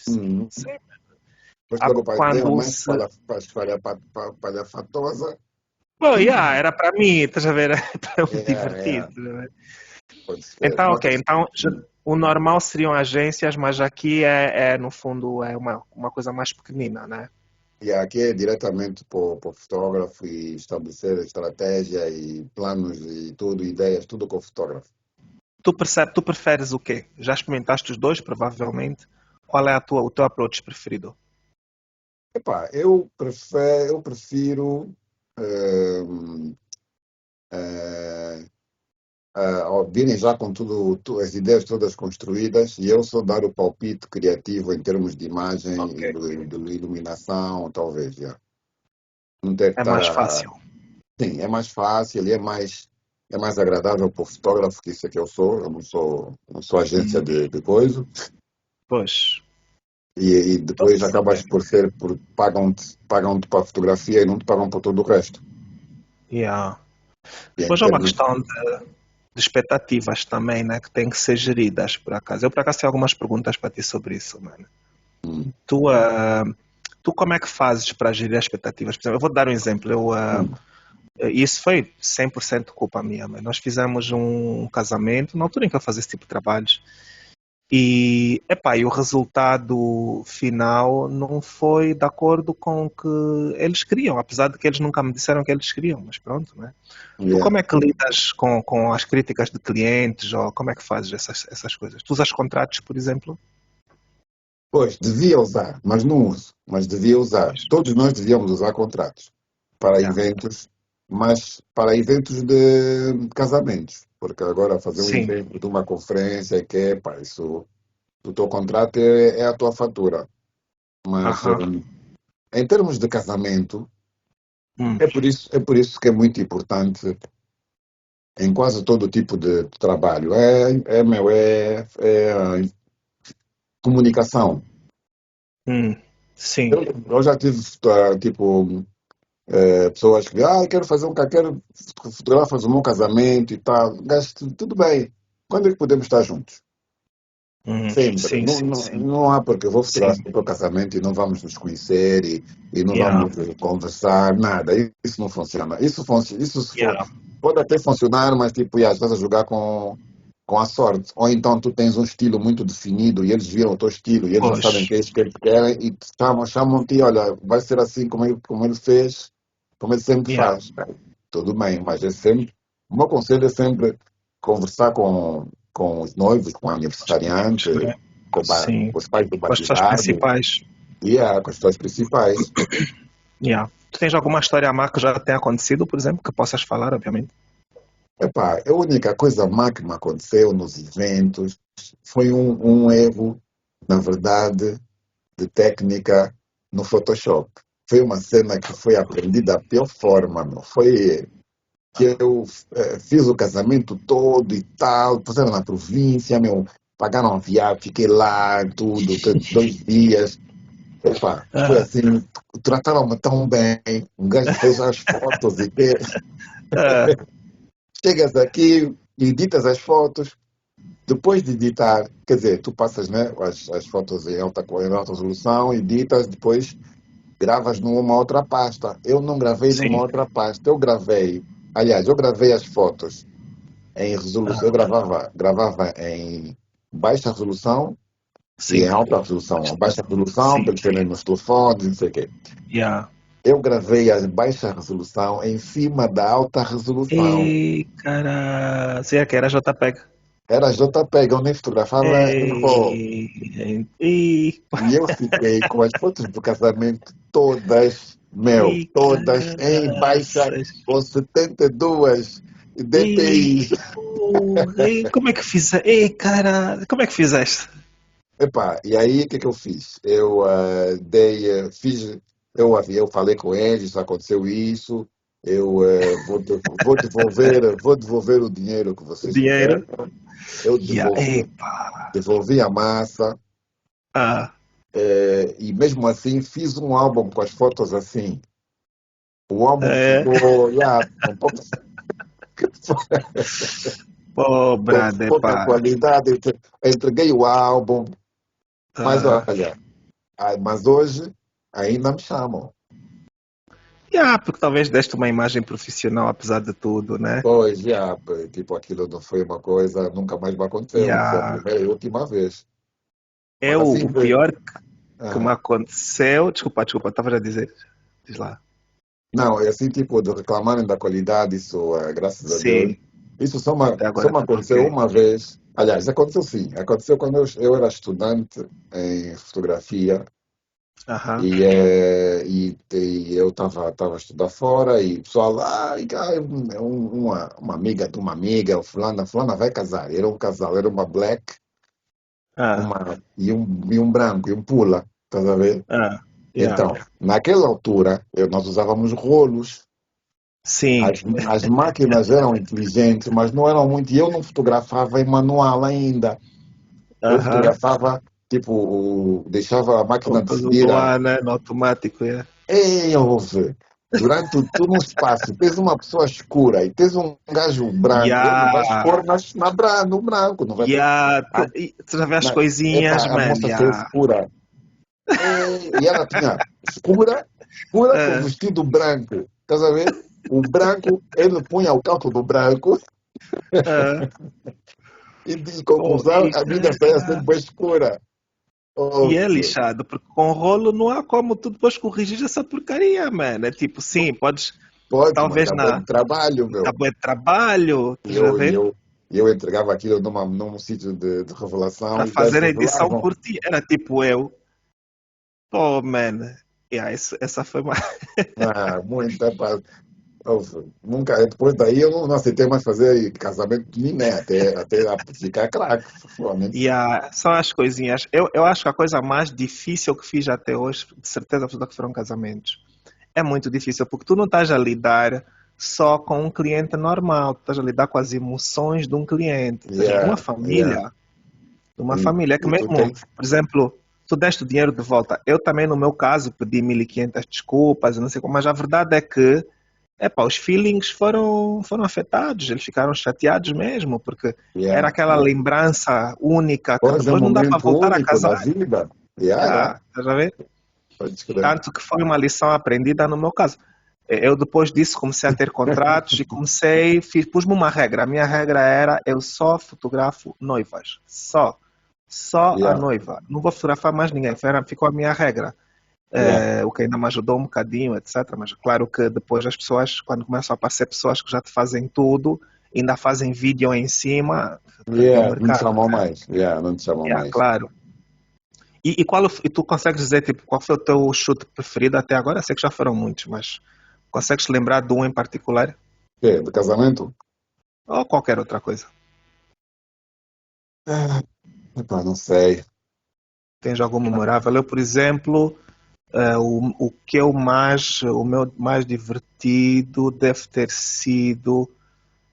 Não sei, mano. Para espalhar palhafatosa. Era para mim, estás a ver? Para eu me divertir. Então, então o normal seriam agências, mas aqui no fundo, é uma coisa mais pequenina, né? E aqui é diretamente para o fotógrafo e estabelecer estratégia e planos e tudo, ideias, tudo com o fotógrafo. Tu preferes o quê? Já experimentaste os dois, provavelmente. Qual é o teu approach preferido? Eu prefiro virem já com as ideias todas construídas e eu só dar o palpite criativo em termos de imagem e de iluminação, talvez. Não ter que mais fácil. Sim, é mais fácil e é mais agradável para o fotógrafo, que isso é que eu não sou agência de coisa. Pois. E depois acabas pagam-te para a fotografia e não te pagam para todo o resto. Depois é uma questão de expectativas também, né, que têm que ser geridas, por acaso. Eu, por acaso, tenho algumas perguntas para ti sobre isso, mano. Tu como é que fazes para gerir as expectativas? Por exemplo, eu vou dar um exemplo. Isso foi 100% culpa minha, mas nós fizemos um casamento na altura em que eu fazia esse tipo de trabalhos. E, epá, e o resultado final não foi de acordo com o que eles queriam, apesar de que eles nunca me disseram que eles queriam, mas pronto, né? Tu Yeah. como é que lidas com as críticas de clientes, ou como é que fazes essas coisas? Tu usas contratos, por exemplo? Pois, devia usar, mas não uso. Mas devia usar. Pois. Todos nós devíamos usar contratos para Yeah. eventos, mas para eventos de casamentos. Porque agora fazer um Sim. evento de uma conferência que é, pá, isso, o teu contrato é a tua fatura. Mas Aham. em termos de casamento, Hum. é por isso que é muito importante em quase todo tipo de trabalho. É comunicação. Hum. Sim. Eu já tive, tipo, pessoas que, quero fazer quero fotografar o meu casamento e tal. Gasto, tudo bem. Quando é que podemos estar juntos? Sempre. Sim, Não, sim, não, sim. não há porque eu vou Sim. fotografar o teu casamento e não vamos nos conhecer e não Yeah. vamos conversar, nada. Isso não funciona. Isso se for, Yeah. pode até funcionar, mas tipo, estás a jogar com a sorte. Ou então tu tens um estilo muito definido e eles viram o teu estilo e eles não sabem o Pois. que é isso que eles querem e te chamam-te, olha, vai ser assim como ele fez, como ele sempre Yeah. faz. Tudo bem, mas o meu conselho é sempre conversar com os noivos, com o Os noivos, aniversariante, né? Sim. com os pais do Com as pessoas batizado principais. com as pessoas principais. Yeah. Tu tens alguma história má que já tenha acontecido, por exemplo, que possas falar, obviamente? Epá, a única coisa má que me aconteceu nos eventos foi um erro, na verdade, de técnica no Photoshop. Foi uma cena que foi aprendida da pior forma, meu. Foi que eu fiz o casamento todo e tal, puseram na província, meu, pagaram a viagem, fiquei lá, tudo, 2 dias. Epá, foi Ah, assim, trataram-me tão bem, um gajo fez as fotos e que ah, chegas aqui, editas as fotos, depois de editar, quer dizer, tu passas, né, as fotos em alta resolução, editas, depois gravas numa outra pasta. Eu não gravei numa sim. outra pasta, eu gravei as fotos em resolução, eu gravava em baixa resolução e em Sim. alta resolução. A baixa resolução, Sim. para eles terem nos telefones, não sei o quê. Yeah. Eu gravei a baixa resolução em cima da alta resolução. E, cara, será que era JPEG? Era JPEG, eu nem fotografava em RAW. E, E eu fiquei com as fotos do casamento todas, meu, todas em baixa, caraças. com 72 E, DPI. porra, e como é que fiz? E, cara, como é que fizeste? Epá, e aí o que eu fiz? Eu eu falei com eles, aconteceu isso, eu vou devolver o dinheiro que O vocês me dinheiro? deram. Eu Yeah. devolvi a massa, Ah, e mesmo assim fiz um álbum com as fotos assim. O álbum é. ficou, um pouco Pô, com brother, pouca pá. qualidade. Entreguei o álbum, mas Ah. olha, mas hoje ainda me chamam. Yeah, porque talvez deste uma imagem profissional, apesar de tudo, né? Pois, tipo, aquilo não foi uma coisa, nunca mais me aconteceu. Isso é a Yeah. primeira e última vez. É Mas assim, o pior que me aham. aconteceu. Desculpa, estava a dizer. Diz lá. Não, é assim, tipo, de reclamarem da qualidade, isso, graças a Deus. Sim, Isso até só agora me tudo aconteceu ok. uma vez. Aliás, aconteceu sim. Aconteceu quando eu era estudante em fotografia Aham. e eu estava a estudar fora e o pessoal, uma amiga de uma amiga, fulana vai casar. Era um casal, era uma black Ah, e um branco, e um pula, estás a ver? ah, yeah. Então, naquela altura, nós usávamos rolos. Sim. As máquinas eram inteligentes, mas não eram muito. E eu não fotografava em manual ainda. Eu Aham. fotografava, tipo, deixava a máquina Tudo decidir. no ar, né? No automático, é. Ei, ouve, durante tu no espaço, tens uma pessoa escura e tens um gajo branco, ele vai Yeah. expor no branco, não vai ter. Yeah. A, Tu já vê as na, coisinhas, epá, a mano. moça saiu Yeah. escura. E ela tinha escura com Ah, vestido branco. Estás a ver? O branco, ele punha o cálculo do branco Ah, e de oh, conclusão a vida saía sempre bem escura. e é Ouve. lixado, porque com rolo não há como tu depois corrigir essa porcaria, mano. É tipo, sim, podes, Pode, mas talvez dá bem de trabalho, dá meu. bué de trabalho, E estás a eu, e ver? eu, e eu entregava aquilo num sítio de revelação Para e os gajos fazer a edição revelavam. por ti. Era tipo eu, oh, man. Yeah, essa foi mais. Ah, muito, epá, nunca, depois daí eu não aceitei mais fazer casamento de ninguém, até ficar craque, realmente. Yeah, são as coisinhas. Eu acho que a coisa mais difícil que fiz até hoje, de certeza absoluta que foram casamentos. É muito difícil, porque tu não estás a lidar só com um cliente normal, tu estás a lidar com as emoções de um cliente, ou seja, de uma Yeah, yeah. família. De uma E, família. É que e tu mesmo, tens, por exemplo, tu deste o dinheiro de volta. Eu também, no meu caso, pedi 1.500 desculpas, não sei como, mas a verdade é que epá, os feelings foram afetados, eles ficaram chateados mesmo, porque era yeah, aquela yeah. lembrança única que Pois é um depois não dá para momento voltar a único da casar. vida. Yeah, yeah, Yeah, estás a ver? pode crer. Tanto que foi uma lição aprendida no meu caso. Eu depois disso comecei a ter contratos e pus-me uma regra. A minha regra era eu só fotografo noivas. Só a Yeah, noiva. Não vou fotografar mais ninguém. Ficou a minha regra. yeah. O que ainda me ajudou um bocadinho, etc. Mas claro que depois as pessoas, quando começam a aparecer pessoas que já te fazem tudo, ainda fazem vídeo em cima, perdeu o Yeah, não te mercado, chamam né? mais. Yeah, não te chamam mais. Claro. E tu consegues dizer tipo, qual foi o teu chute preferido até agora? Eu sei que já foram muitos, mas consegues lembrar de um em particular? Quê? De casamento? Ou qualquer outra coisa? Ah, epá, não sei. Tens algum memorável? Eu, por exemplo, o meu mais divertido deve ter sido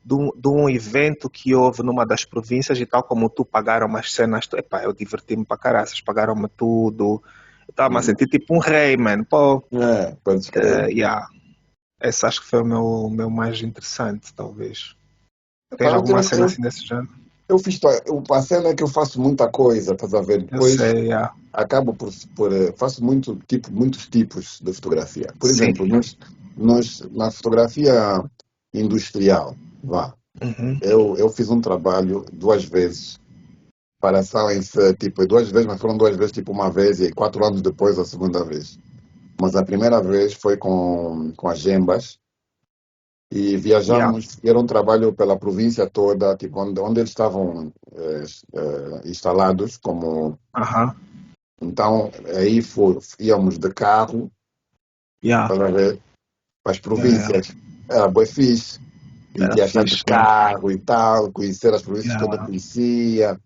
de um evento que houve numa das províncias e tal como tu pagaram umas cenas, epá, eu diverti-me para caraças, pagaram-me tudo, eu estava a Uhum. sentir tipo um rei, man, pô, É, podes crer. yeah, esse acho que foi o meu mais interessante, talvez. Epá, Tens alguma cena assim desse género? eu fiz. A cena é que eu faço muita coisa, estás a ver? Eu Depois sei, yeah. acabo faço muitos tipos de fotografia. Por Sim. exemplo, na fotografia industrial, vá, Uhum. eu fiz um trabalho 2 vezes para a Science, tipo, 2 vezes, mas foram 2 vezes, tipo, uma vez e 4 anos depois a segunda vez. Mas a primeira vez foi com as Gembas e Yeah. viajamos, era um trabalho pela província toda, tipo, onde eles estavam instalados como. Aham. Então, aí íamos de carro Yeah. para ver as Yeah, yeah. províncias. Era bem fixe. E Era viajar de fixe, né? carro e tal, conhecer as províncias que eu não Yeah. conhecia.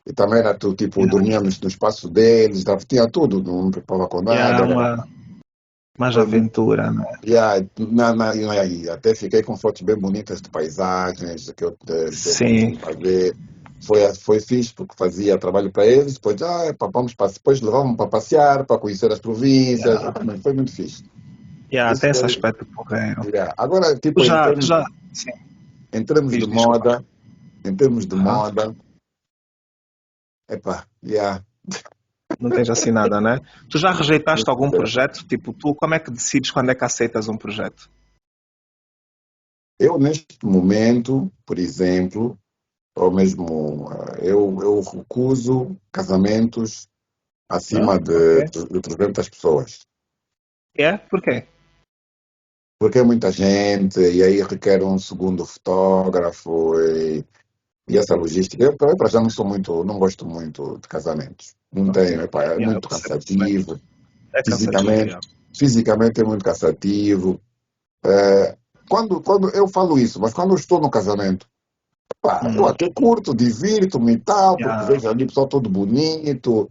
E também era tudo, tipo, Yeah. dormíamos no espaço deles, tinha tudo, não me preocupava com Yeah, nada. mais Foi muito. aventura, né? Yeah, e até fiquei com fotos bem bonitas de paisagens que eu Sim. consegui fazer. Foi fixe porque fazia trabalho para eles, depois, depois levavam para passear, para conhecer as províncias, e Yeah. também foi muito fixe. Yeah, Isso tem esse foi. aspecto porreiro. Yeah. Agora, Tu tipo, em já, tu termos, já, sim, em termos de desculpa. moda, em termos de Aham. moda, epá, yeah. Não tens assim nada, né? Tu já rejeitaste algum projeto? Tipo, tu como é que decides quando é que aceitas um projeto? Eu, neste momento, por exemplo, ou mesmo, eu recuso casamentos Não? acima Ok. de 300 pessoas. É? Por quê? Porque é muita gente e aí requer um segundo fotógrafo e essa logística. Eu, para já, não gosto muito de casamentos. Não Ok. tenho, epá, é Yeah, eu muito percebo perfeitamente. cansativo. É cansativo, Fisicamente, yeah. fisicamente é muito cansativo. Quando eu falo isso, mas quando eu estou no casamento, pá, eu Hum, até curto, divirto-me e tal, porque yeah. vejo ali o pessoal todo bonito,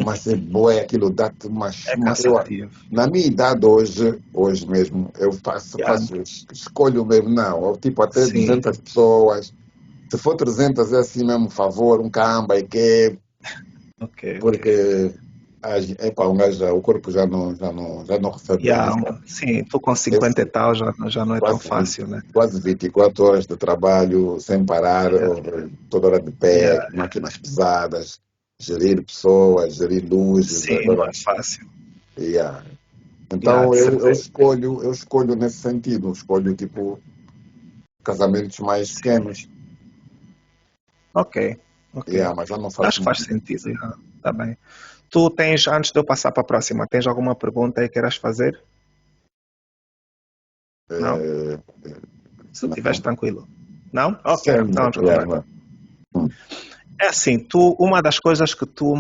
mas é bué, aquilo dá-te É cansativo. na minha idade hoje mesmo, eu Yeah. escolho mesmo, não, eu, tipo até Sim. 200 pessoas, se for 300 é assim mesmo, favor, um camba e que, Ok, ok. porque epá, o corpo já não recebe bem Yeah, isso. sim, tu com 50 e Esse, tal já não é tão fácil, né? quase 24 horas de trabalho sem parar, Yeah. toda hora de pé, Yeah. máquinas pesadas, gerir pessoas, gerir luzes, Sim, não é fácil. yeah. Então de certeza. eu escolho nesse sentido, escolho tipo casamentos mais pequenos. Ok, ok. Mas eu não Acho faço que faz muito. sentido. Tá bem. Tu tens, antes de eu passar para a próxima, tens alguma pergunta aí que queiras fazer? Não? Eh, Se estiveres não. tranquilo. Não? Ok, então Sim, vamos continuar. mas, hum, É assim, uma das coisas que tu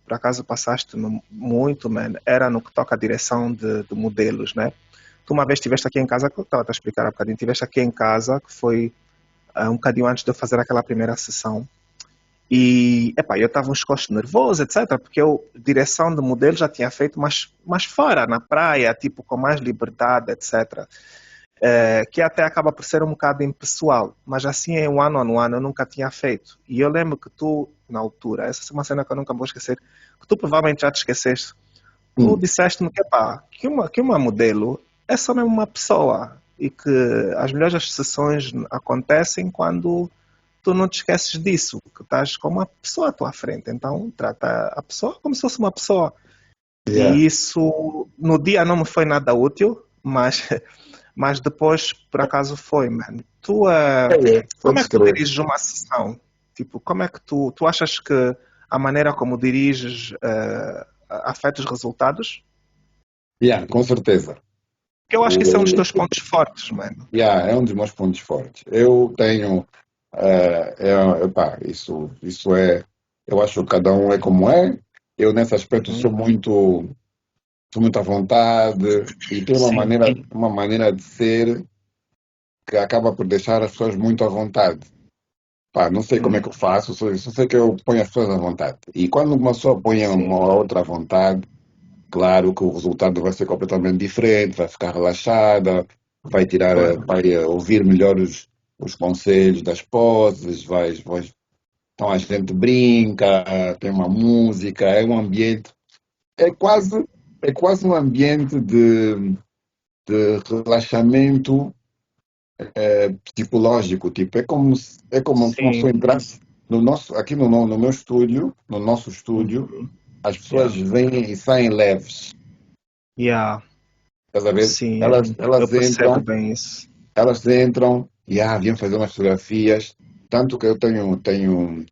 por acaso passaste muito, man, era no que toca à direção de modelos, né? Tu uma vez estiveste aqui em casa, que eu estava a explicar há bocadinho, estiveste aqui em casa, que foi um bocadinho antes de eu fazer aquela primeira sessão. E, epá, eu estava uns costos nervoso, etc, porque eu, direção de modelo, já tinha feito, mas fora, na praia, tipo, com mais liberdade, etc. Que até acaba por ser um bocado impessoal, mas assim em one-on-one eu nunca tinha feito. E eu lembro que tu, na altura, essa é uma cena que eu nunca vou esquecer, que tu provavelmente já te esqueceste, tu hum, disseste-me que, epá, que uma modelo é só mesmo uma pessoa e que as melhores sessões acontecem quando tu não te esqueces disso, que estás com uma pessoa à tua frente. Então, trata a pessoa como se fosse uma pessoa. yeah. E isso, no dia não me foi nada útil, mas, mas depois, por acaso, foi, mano. Foi Como é que tu descrever. diriges uma sessão? Tipo, como é que tu achas que a maneira como diriges afeta os resultados? Com certeza. Porque eu acho que isso é um dos O, teus pontos fortes, mano. é um dos meus pontos fortes. Eu tenho, epá, isso é, eu acho que cada um é como é. Eu nesse aspecto Uhum. sou muito à vontade e tenho Sim. uma maneira de ser que acaba por deixar as pessoas muito à vontade. Pá, não sei como é Hum. que eu faço, só sei que eu ponho as pessoas à vontade. E quando uma pessoa põe Sim. uma outra à vontade, claro que o resultado vai ser completamente diferente, vai ficar relaxada, Claro. vai ouvir melhor os conselhos das poses, então a gente brinca, tem uma música, é um ambiente, é quase, é quase um ambiente de relaxamento psicológico, tipo, é como se uma Sim. pessoa entrasse aqui no meu estúdio, no nosso estúdio, Uhum. as pessoas Yeah. vêm e saem leves, Yeah. estás a ver? Sim, Elas, eu elas percebo entram, bem isso. elas entram e vêm fazer umas fotografias, tanto que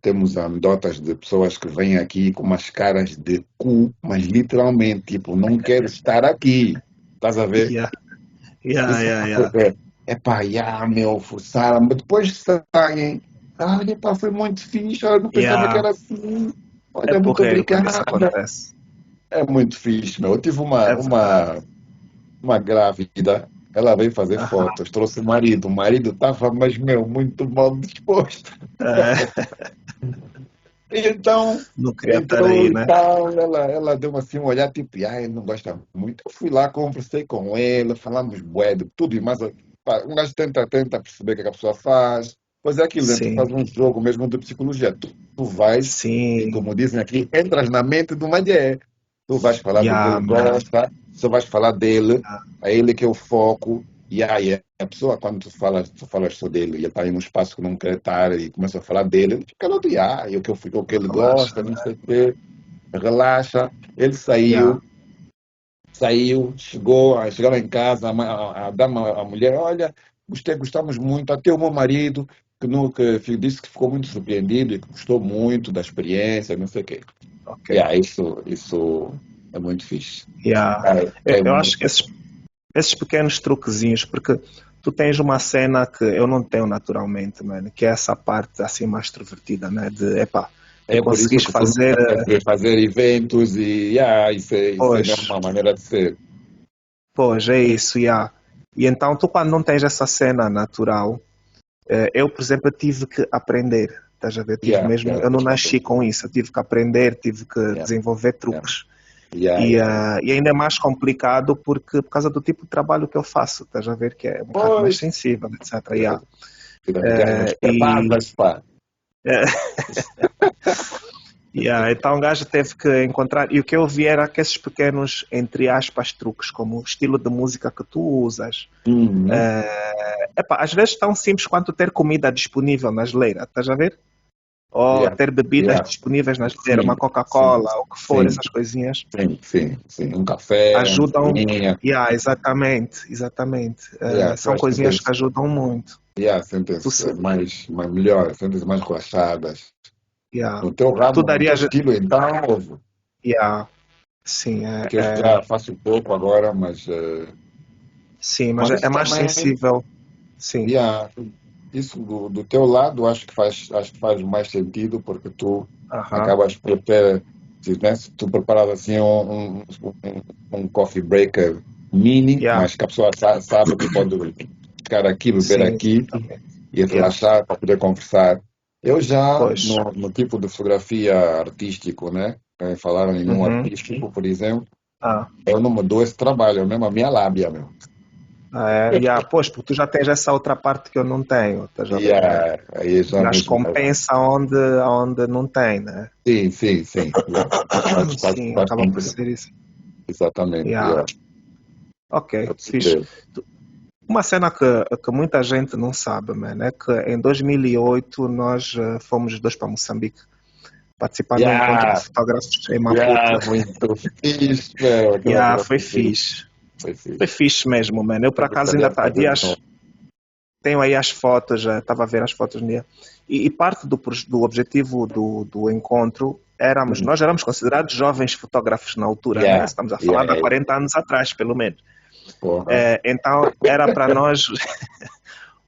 temos anedotas de pessoas que vêm aqui com umas caras de cu, mas literalmente, tipo, não quero estar aqui, estás a ver? Yeah, yeah, Isso é yeah, uma yeah. coisa, pá, meu, forçaram, mas depois saem, olha, pá, foi muito fixe, eu não pensava que Yeah, era assim, é olha, muito porreiro quando isso obrigada. acontece. É muito fixe, meu. Eu tive É verdade. uma grávida, ela veio fazer Aham. fotos, trouxe o marido estava, mas, meu, muito mal disposto. Então, Não queria estar entrou aí, e né? tal, ela deu assim um olhar, tipo, ele não gosta muito. Eu fui lá, conversei com ele, falamos bué de tudo e mais. Pá, um gajo tenta perceber o que é que a pessoa faz. Pois é aquilo, né? Tu Sim, faz um jogo mesmo de psicologia. Tu vais e, sim. como dizem aqui, entras na mente do mulher. Tu vais falar do que Yeah, ele man. gosta, só vais falar dele, Yeah. é ele que é o foco. E aí, a pessoa, quando tu falas só dele, e ele está em um espaço que não quer estar e começa a falar dele, ele fica lá, e o que ele Relaxa, gosta, não né? sei o quê, relaxa. Ele Yeah. chegaram em casa, a dama, a mulher, olha, gostamos muito, até o meu marido, disse que ficou muito surpreendido e que gostou muito da experiência, não sei o quê. Ok. Isso é muito fixe. Yeah. Eu acho que esses pequenos truquezinhos, porque tu tens uma cena que eu não tenho naturalmente, mano, que é essa parte assim mais extrovertida, né? De, epá, tu É por isso conseguis que tu não fazer, queres fazer eventos e isso é mesmo pois, uma maneira de ser. pois, é isso, yeah. E então tu quando não tens essa cena natural, eu, por exemplo, eu tive que aprender, estás a ver? Tive mesmo, eu não Tens que nasci aprender. com isso, eu tive que aprender, tive que Yeah, desenvolver yeah, truques. E ainda é mais complicado porque por causa do tipo de trabalho que eu faço, estás a ver? Que é um bocado mais Pois, sensível, etc. Yeah. vida de ganhar umas E pedadas, pá. yeah, então o gajo teve que encontrar. E o que eu vi era que esses pequenos, entre aspas, truques, como o estilo de música que tu usas. Uhum. Epá, às vezes tão simples quanto ter comida disponível na geleira, estás a ver? Ou Yeah, ter bebidas yeah. disponíveis na geladeira, Sim, uma sim, Coca-Cola, ou o que for, sim, essas coisinhas, sim, sim, sim. Um café, uma ajudam. linha. Yeah, exatamente, exatamente. Yeah, tu São acho que coisinhas que tens, ajudam muito. yeah, Tu, sentem-se se- mais melhor, sentem-se mais relaxadas. yeah. No teu Tu ramo, no teu darias. estilo, então, houve. Yeah, sim, Porque eu já faço pouco agora, sim, mas mas é isso mais também, sensível. Sim. yeah, isso do teu lado acho que faz mais sentido porque tu Aham. acabas por ter, se tu preparas assim um coffee breaker mini, Yeah, mas que a pessoa sabe que pode ficar aqui, beber sim, aqui exatamente. e Yeah, relaxar para poder conversar. Eu já, pois. no tipo de fotografia artístico, né? Falaram em um Uhum. artístico, por exemplo, Ah, eu não me dou esse trabalho, é mesmo a minha lábia, meu. yeah, pois, porque tu já tens essa outra parte que eu não tenho, estás a E ver? aí já Mas mesmo. compensa onde não tem, né? Sim, sim, sim. Yeah. Sim, Faz acaba por sentido. ser isso. Exatamente. Yeah. Yeah. Ok, Eu fixe. percebo. Uma cena que muita gente não sabe, mano, é que em 2008 nós fomos os dois para Moçambique participar do encontro de Yeah, fotógrafos em Maputo. yeah, muito fixe, meu. Aquela Yeah, cena foi foi fixe. fixe. Foi Foi fixe. fixe mesmo, mano. Eu, por Eu acaso, ainda gostaria de tá, fazer de dias, novo. tenho aí as fotos, já estava a ver as fotos no dia. E parte do objetivo do encontro nós éramos considerados jovens fotógrafos na altura, né? Yeah, Estamos a falar de há yeah. 40 anos atrás, pelo menos. Porra. Então, era para nós,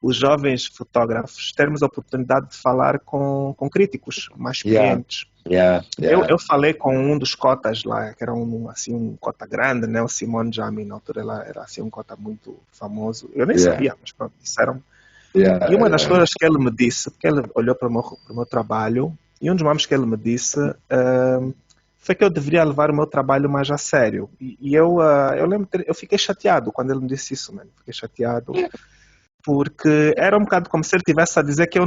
os jovens fotógrafos, termos a oportunidade de falar com críticos mais Yeah, experientes. yeah, yeah. Eu falei com um dos cotas lá, que era assim, um cota grande, né? O Simone Jami, na altura ele era assim, um cota muito famoso. Eu nem Yeah, sabia, mas pronto, disseram. E yeah, uma das yeah. coisas que ele me disse, porque ele olhou para o meu trabalho, e um dos nomes que ele me disse foi que eu deveria levar o meu trabalho mais a sério. Eu lembro, eu fiquei chateado quando ele me disse isso, mano. Fiquei chateado, porque era um bocado como se ele estivesse a dizer que eu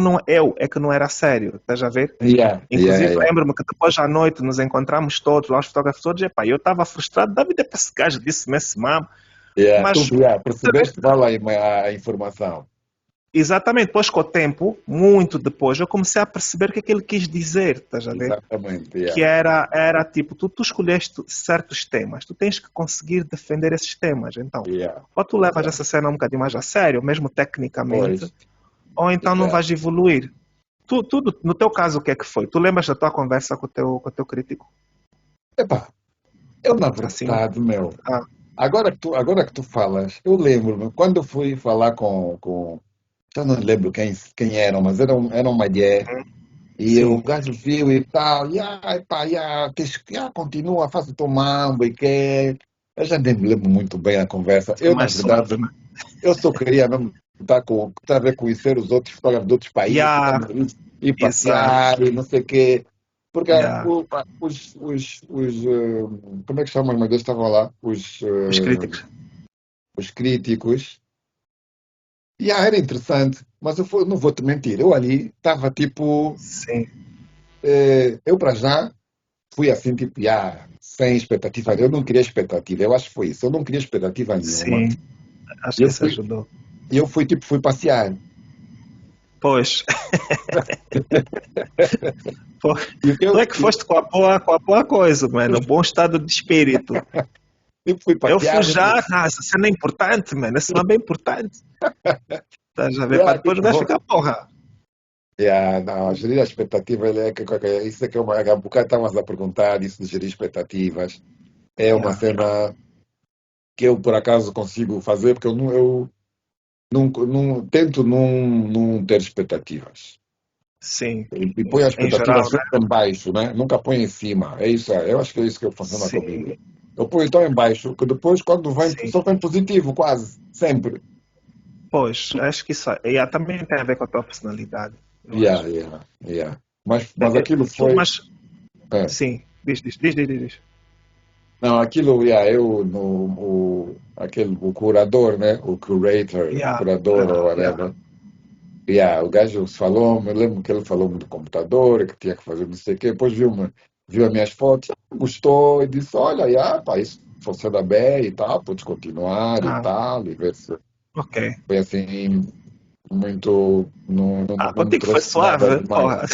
é que não era sério, estás a ver? Yeah, yeah, Inclusive, yeah. lembro-me que depois à noite nos encontramos todos, lá os fotógrafos todos, e epá, eu estava frustrado, da vida para esse gajo, disse-me esse mamo, Yeah, tu mas percebeste mal a informação. exatamente, depois com o tempo, muito depois, eu comecei a perceber o que é que ele quis dizer, estás a ver? Exatamente, Que yeah. era tipo, tu escolheste certos temas, tu tens que conseguir defender esses temas, então, Yeah, ou tu levas yeah. essa cena um bocadinho mais a sério, mesmo tecnicamente, Pois, ou então não yeah. vais evoluir. No teu caso, o que é que foi? Tu lembras da tua conversa com o teu crítico? Epá, eu na Assim, verdade, meu, ah, agora que tu falas, eu lembro-me, quando eu fui falar já não lembro quem eram, mas era uma mulher, e o sim, gajo viu e tal, pá, continua, faz o teu mambo e quer. Eu já nem me lembro muito bem a conversa. Eu, na mais suave, verdade, né? eu só queria mesmo estar a ver, conhecer os outros fotógrafos de outros países, Yeah, e exato, passear e não sei o quê. Porque yeah. como é que chamam, meu Deus, estavam lá? Os críticos. Os críticos. Era interessante, mas não vou te mentir, eu ali estava tipo, Sim, eu para já fui assim, tipo, sem expectativa. Eu não queria expectativa, eu acho que foi isso. Eu não queria expectativa nenhuma. sim, acho E que eu isso fui, ajudou. eu fui tipo, fui passear. Pois, pô, E o que tu eu, é que foste com a boa coisa, mano, o bom estado de espírito. tipo, fui Eu fui passear, já, essa cena é importante, mano, essa cena é bem importante. Estás a ver? Para depois o tipo, gajo ficar, porra. não, gerir a expectativa, isso é que há bocado estavas a perguntar, isso de gerir expectativas. É uma Yeah, cena que eu, por acaso, consigo fazer, porque eu tento não ter expectativas. sim, E põe a yeah. Em expectativa geral, né? sempre em baixo, né? Nunca põe em cima. É isso, eu acho que é isso que funciona Sim, comigo. Eu ponho tão em baixo que depois, quando vem, sim. só vem positivo, quase, sempre. Pois, acho que isso também tem a ver com a tua personalidade, eu Yeah, acho. yeah, yeah. Mas aquilo foi. Mas, É. sim, diz. Não, aquilo, o curador, né? O curator, Yeah, curador ou yeah, whatever. O gajo falou, me lembro que ele falou-me do computador, que tinha que fazer não sei o quê, depois viu as minhas fotos, gostou e disse, olha, pá, isso funciona bem e tal, podes continuar e ah, tal, e ver se ok. foi assim, muito, não me Contigo foi trouxe nada suave, demais. porra.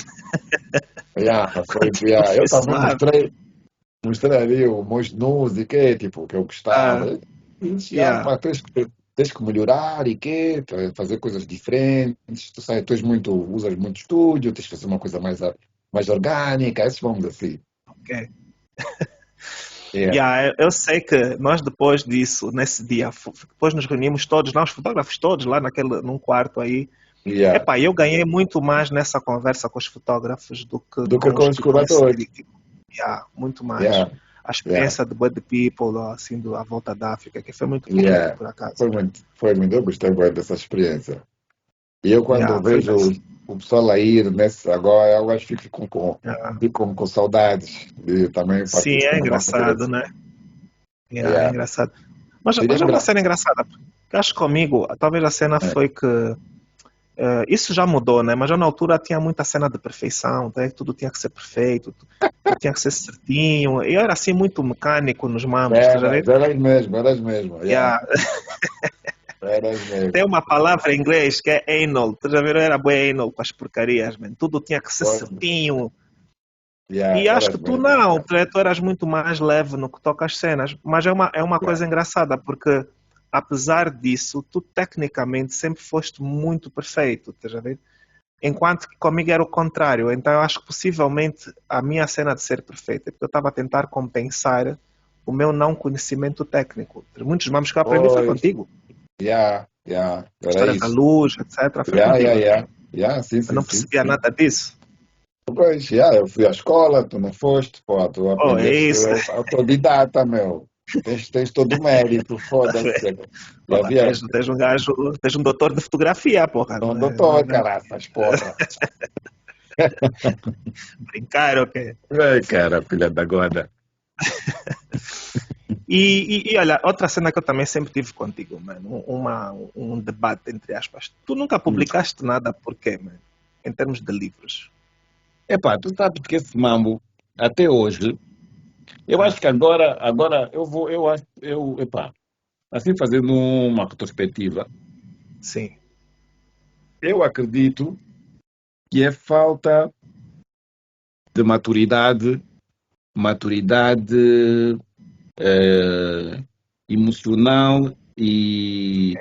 Eu também Confessual. mostrei ali os meus nus e que, tipo, que eu Ah, gostava. yeah. Pá, tens que melhorar e que, fazer coisas diferentes. Tu és muito, usas muito estúdio, tens que fazer uma coisa mais orgânica, esses vamos assim. Ok. Yeah, Yeah, eu sei que nós depois disso, nesse dia, depois nos reunimos todos, nós fotógrafos todos lá num quarto aí. yeah. Epá, eu ganhei muito mais nessa conversa com os fotógrafos do que Do que com com os os que conheci. curadores. Tipo, yeah, muito mais. Yeah, A yeah, experiência de Bud People, assim, à volta da África, que foi muito porreiro, yeah. por acaso. Foi muito, eu gostei muito dessa experiência. E eu quando Yeah, foi vejo nice. o pessoal a ir nesse agora, eu acho que Yeah. fico com saudades de também Sim, partir é com uma coisa engraçado, desse. né? Yeah, é Yeah. engraçado. Seria Mas é uma engraçado. cena engraçada. Porque acho que comigo, talvez a cena foi que isso já mudou, né? Mas já na altura tinha muita cena de perfeição, tá? Tudo tinha que ser perfeito, tudo tinha que ser certinho. E eu era assim muito mecânico nos mambos, tá já Eras, vendo? eras mesmo, yeah. Yeah. Eras Tem mesmo. uma palavra em inglês que é anal, tá já viram? Eu era bem anal com as porcarias, man. Tudo tinha que ser Foi- certinho. Yeah, E acho que eras tu mesmo. não, tu eras muito mais leve no que toca às cenas. Mas é uma Yeah. coisa engraçada, porque apesar disso, tu tecnicamente sempre foste muito perfeito, tá já vendo? Enquanto que comigo era o contrário. Então eu acho que possivelmente a minha cena de ser perfeita é porque eu estava a tentar compensar o meu não conhecimento técnico. Muitos mamos que eu aprendi foi Pois, contigo. era História da isso. luz, etc. Foi contigo. Sim, Eu sim, não sim, percebia sim. nada disso. Pois, eu fui à escola, tu não foste, pô, tu Oh, é aprendeste isso. autodidata, meu. Tens todo o mérito, foda-se. E Oh, havia tens um gajo, tens um doutor de fotografia, porra. um Não é, doutor, caraças, porra. brincar, ok? Ai, cara, filha da goda. E olha, outra cena que eu também sempre tive contigo, mano, um debate entre aspas. Tu nunca Hum. publicaste nada, por quê, mano? Em termos de livros. Epá, tu sabes que esse mambo, até hoje, eu Ah, acho que agora epá, assim fazendo uma retrospectiva, sim. eu acredito que é falta de maturidade emocional e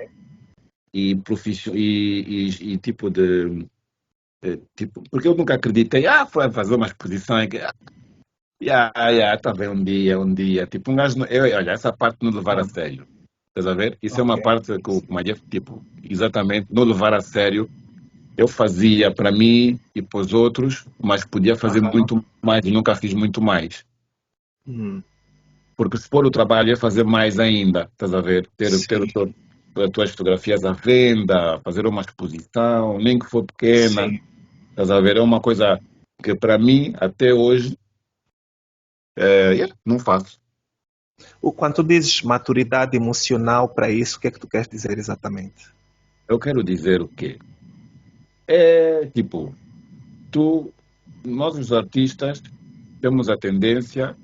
tipo de tipo, porque eu nunca acreditei, foi fazer uma exposição que tá bem um dia, tipo, olha, essa parte não levar a Ah, sério, estás a ver? Isso é ok. uma parte que o Maria, tipo, exatamente, não levar a sério, eu fazia para mim e para os outros, mas podia fazer Aham. muito mais e nunca fiz muito mais. Hum, Porque se for o trabalho é fazer mais ainda, estás a ver? Ter sim, as tuas fotografias à venda, fazer uma exposição, nem que for pequena, sim. estás a ver? É uma coisa que para mim, até hoje, não faço. Quando tu dizes maturidade emocional para isso, o que é que tu queres dizer exatamente? Eu quero dizer o quê? É tipo, tu, nós os artistas temos a tendência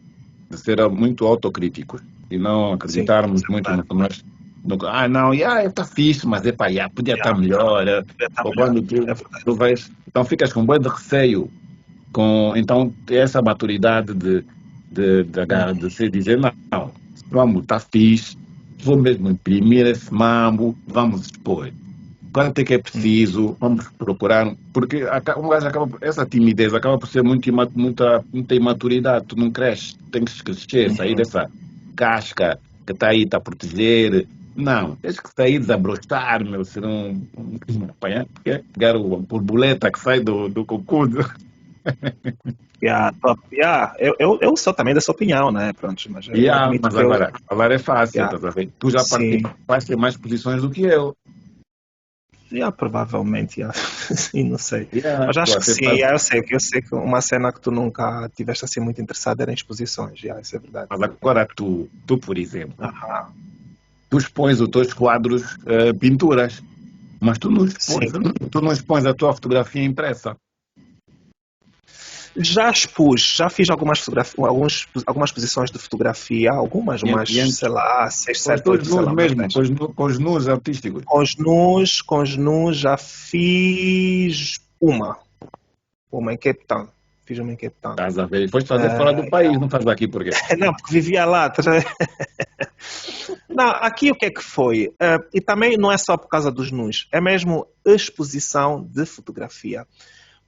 de ser muito autocríticos e não Sim, acreditarmos isso é muito no verdade. que nós. Não, está fixe, mas podia estar Yeah, melhor. devia estar Ou melhor. quando É tu verdade. vais. Então ficas com um bom de receio. Então, ter essa maturidade de se dizer: não, vamos, está fixe, vou mesmo imprimir esse mambo, vamos expor. Quanto é que é Hum, preciso? Vamos procurar. Porque um gajo essa timidez acaba por ser muita imaturidade. Tu não cresces, tens que crescer, sair uhum. dessa casca que está aí, está a proteger. Não, tens que sair, desabrochar, meu, ser apanhar, pegar a borboleta que sai do cocudo. Yeah, top. Yeah, eu sou também dessa opinião, né? Pronto, mas eu admito Mas que eu. agora, falar é fácil, Yeah, estás a ver? Tu já sim. participaste em mais posições do que eu. Yeah, provavelmente, yeah. Sim, não sei. Mas Tu acho que até sim, estás. yeah, eu sei que uma cena que tu nunca tiveste assim muito interessado era em exposições, yeah, isso é verdade. Mas agora tu, por exemplo. Aham. Tu expões os teus quadros, pinturas, mas Sim. tu não expões a tua fotografia impressa. Já expus, já fiz algumas posições de fotografia, algumas, E, umas, e sei lá, 6, com os 7, teus 8, sei nus lá, umas mesmo, 10. com os nus artísticos. Com os nus já fiz uma em Cape Town. Fiz-me em Cape Town. Estás a ver? E foste fazer fora do país, não faz aqui porquê? Não, porque vivia lá. Não, aqui o que é que foi? E também não é só por causa dos nus, é mesmo exposição de fotografia.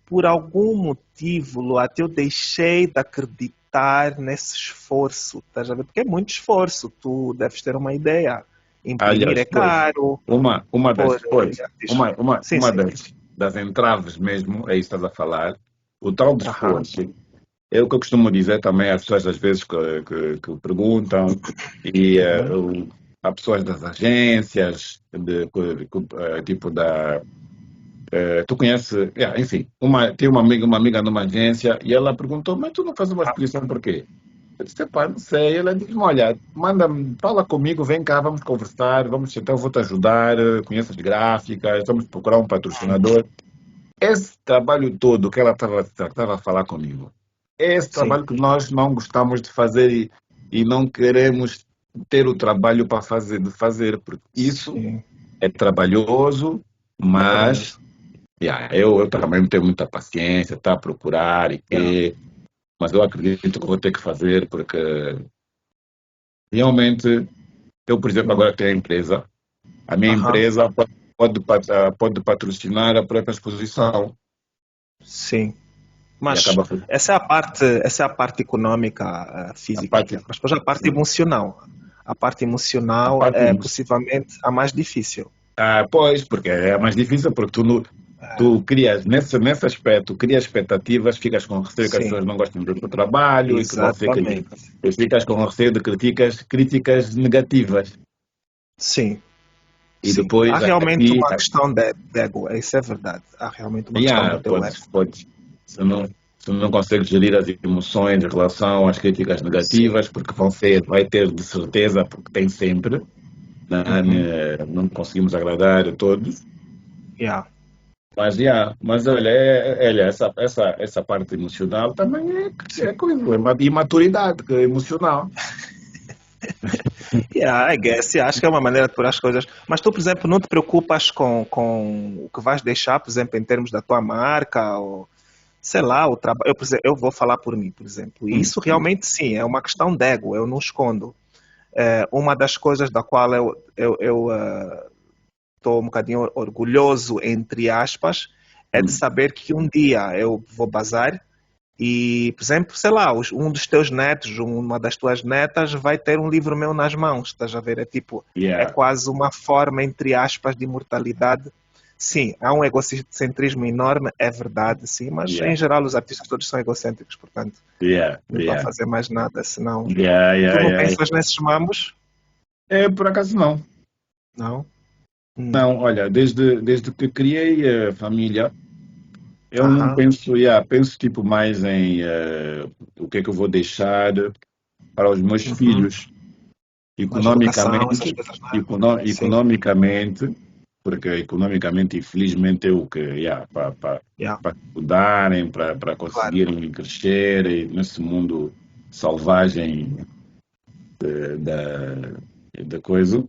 Por algum motivo, Luat, eu deixei de acreditar nesse esforço, estás a ver? Porque é muito esforço, tu deves ter uma ideia. Imprimir Aliás, é caro. uma das, Por, pois, sim, uma sim. das entraves mesmo, é isso que estás a falar, o tal de Aham. esforço. É o que eu costumo dizer também às pessoas, às vezes, que perguntam, e há pessoas das agências, tipo da. Tu conheces, enfim, tem uma amiga numa agência e ela perguntou, mas tu não fazes uma exposição por quê? Eu disse, pá, não sei. Ela disse, olha, manda-me, fala comigo, vem cá, vamos conversar, então eu vou te ajudar, conheço as gráficas, vamos procurar um patrocinador. Esse trabalho todo que ela estava a falar comigo, é esse Sim. trabalho que nós não gostamos de fazer e não queremos ter o trabalho para fazer, porque isso Sim. é trabalhoso, mas eu também tenho muita paciência, tá, a procurar mas eu acredito que vou ter que fazer, porque realmente, eu, por exemplo, agora tenho a empresa, a minha Aham. empresa pode patrocinar a própria exposição Sim. e Mas acaba essa é a parte econômica, a física, parte, mas depois a parte emocional. A parte a emocional parte é possivelmente a mais difícil. pois, porque é mais difícil, porque tu crias, nesse aspecto, crias expectativas, ficas com receio que as Sim, pessoas não gostem do teu trabalho e que vão ser críticas. exatamente. E ficas com receio de críticas negativas. Sim, E sim. Há depois realmente aqui, uma questão de ego, isso é verdade. Há realmente uma questão do teu ego. podes, se não consegues gerir as emoções em relação às críticas Sim. negativas, porque vai ter de certeza, porque tem sempre, Uhum. não conseguimos agradar a todos. Yeah. Mas olha, essa parte emocional também é coisa, é uma imaturidade emocional. Yeah, I guess, yeah, acho que é uma maneira de pôr as coisas. Mas tu, por exemplo, não te preocupas com o que vais deixar, por exemplo, em termos da tua marca, ou sei lá, o trabalho. Eu vou falar por mim, por exemplo. E isso Hum. realmente sim, é uma questão de ego, eu não escondo. Uma das coisas da qual eu estou um bocadinho orgulhoso, entre aspas, é de Hum. saber que um dia eu vou bazar e, por exemplo, sei lá, um dos teus netos, uma das tuas netas vai ter um livro meu nas mãos, estás a ver? É tipo, é Yeah, quase uma forma, entre aspas, de imortalidade. Sim, há um egocentrismo enorme, é verdade, sim, mas em yeah, geral os artistas todos são egocêntricos, portanto, yeah, não estou a yeah, fazer mais nada, senão... yeah, Tu yeah, não yeah. pensas nesses mambos? Por acaso não. Não? Não, olha, desde que criei a família, eu não Aham. penso, penso tipo mais em o que é que eu vou deixar para os meus Uhum. filhos, Mais educação, essas economicamente, coisas, não é? Sim, economicamente, porque economicamente, infelizmente, é o que, yeah, para estudarem, para claro. conseguirem crescer nesse mundo selvagem da, da coisa,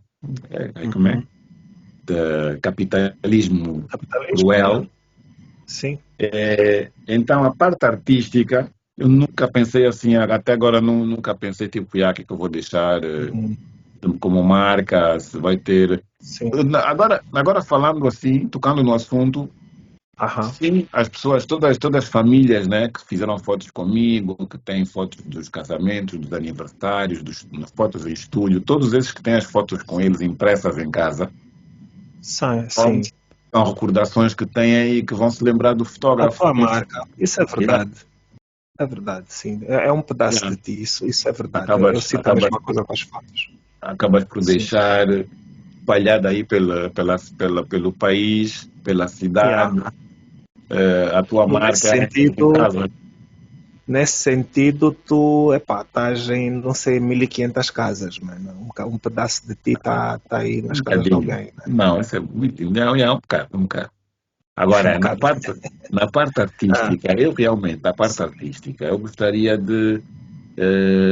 como é? Uhum. De capitalismo Capitalismo, yeah. cruel. Sim. Então, a parte artística, eu nunca pensei assim, até agora nunca pensei, tipo, o que é que eu vou deixar Uhum. como marca, se vai ter. Sim. Agora falando assim, tocando no assunto, Aham. sim, as pessoas, todas as famílias, né, que fizeram fotos comigo, que têm fotos dos casamentos, dos aniversários, fotos em estúdio, todos esses que têm as fotos com eles impressas em casa, Sim, são, sim. são recordações que têm aí que vão se lembrar do A fotógrafo. tua marca. Isso é Yeah, verdade. É verdade, sim. É um pedaço yeah. de ti. Isso é verdade. Eu Acabas, sinto a acabas, mesma coisa com as fotos. acabas por Sim. deixar espalhada aí pelo país, pela Yeah. cidade, a tua No, nesse marca em sentido, casa. nesse sentido, tu, epá, estás em, não sei, 1500 casas, mano. Um pedaço de ti está aí Um nas casas de bocadinho. alguém, né? Não, isso é muito. Não, é um bocado, um bocado. Um Agora, bocado. na parte Ah, artística, eu realmente, na parte sim. artística, eu gostaria de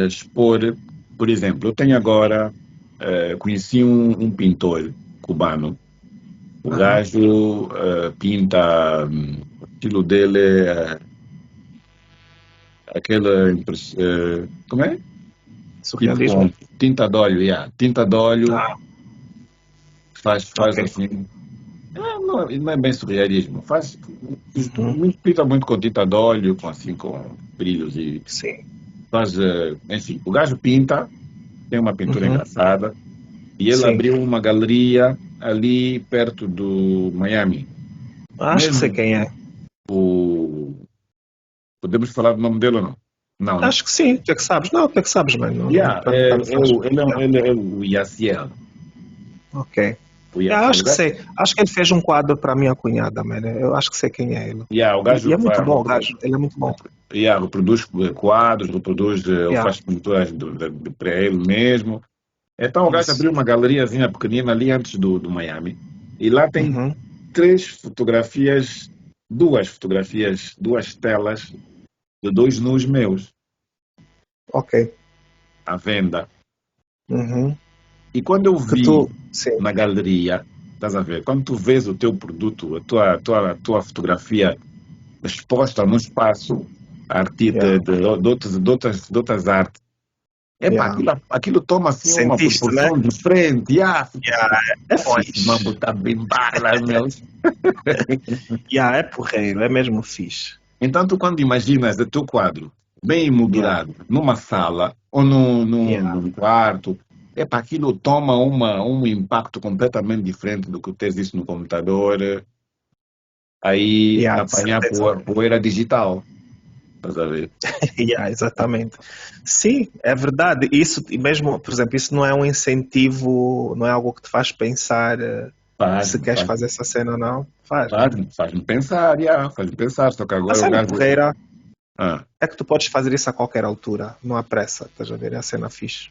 expor, por exemplo, eu tenho agora, conheci um pintor cubano. O Aham. gajo pinta, o estilo dele aquele, como é? Surrealismo? Tipo, tinta de óleo, tinta de óleo, Ah, faz ok. assim, não é bem surrealismo, Uhum. pinta muito com tinta de óleo, com brilhos e Sim. faz, enfim, o gajo pinta, tem uma pintura Uhum. engraçada, e ele Sim. abriu uma galeria ali perto do Miami. Acho que sei Mesmo quem é. o... Podemos falar do nome dele ou não? Não, né? Acho que sim. Tu é que sabes. Não, tu é que sabes, mano. Yeah, Tanto faz. Yeah. ele é o Yaciel. Ok. O Yeah, Yaciel. acho que sei. Acho que ele fez um quadro para a minha cunhada, mano. Eu acho que sei quem é ele. Yeah, o E gajo é muito bom, o gajo. Ele é muito bom. reproduz quadros, ou Yeah. faz pinturas para ele mesmo. Então o gajo Isso. abriu uma galeriazinha pequenina ali antes do Miami. E lá tem Uhum. duas telas de dois nus meus Ok. à venda. Uhum. E quando eu Que vi tu. Sim. na galeria, estás a ver, quando tu vês o teu produto, a tua fotografia exposta no espaço Yeah. de outras artes, epá, Yeah. aquilo toma assim uma Sentiste, né? proporção diferente. Yeah. É Esse mambo fixe. está bem bala, meu. Yeah, é porreiro. É mesmo fixe. Então, tu quando imaginas o teu quadro bem Yeah. emoldurado numa sala ou Yeah. num quarto, epá, aquilo toma um impacto completamente diferente do que tens isso no computador, aí Yeah, de apanhar certeza. poeira digital. Estás a ver? Yeah, exatamente. Sim, é verdade. Isso, e mesmo, por exemplo, isso não é um incentivo, não é algo que te faz pensar se Faz-me, queres faz, fazer essa cena ou não. Faz. faz-me, faz-me pensar, faz-me pensar. Só que A agora o cena gajo. porreira Ah, é que tu podes fazer isso a qualquer altura, não há pressa, estás a ver? É a cena fixe.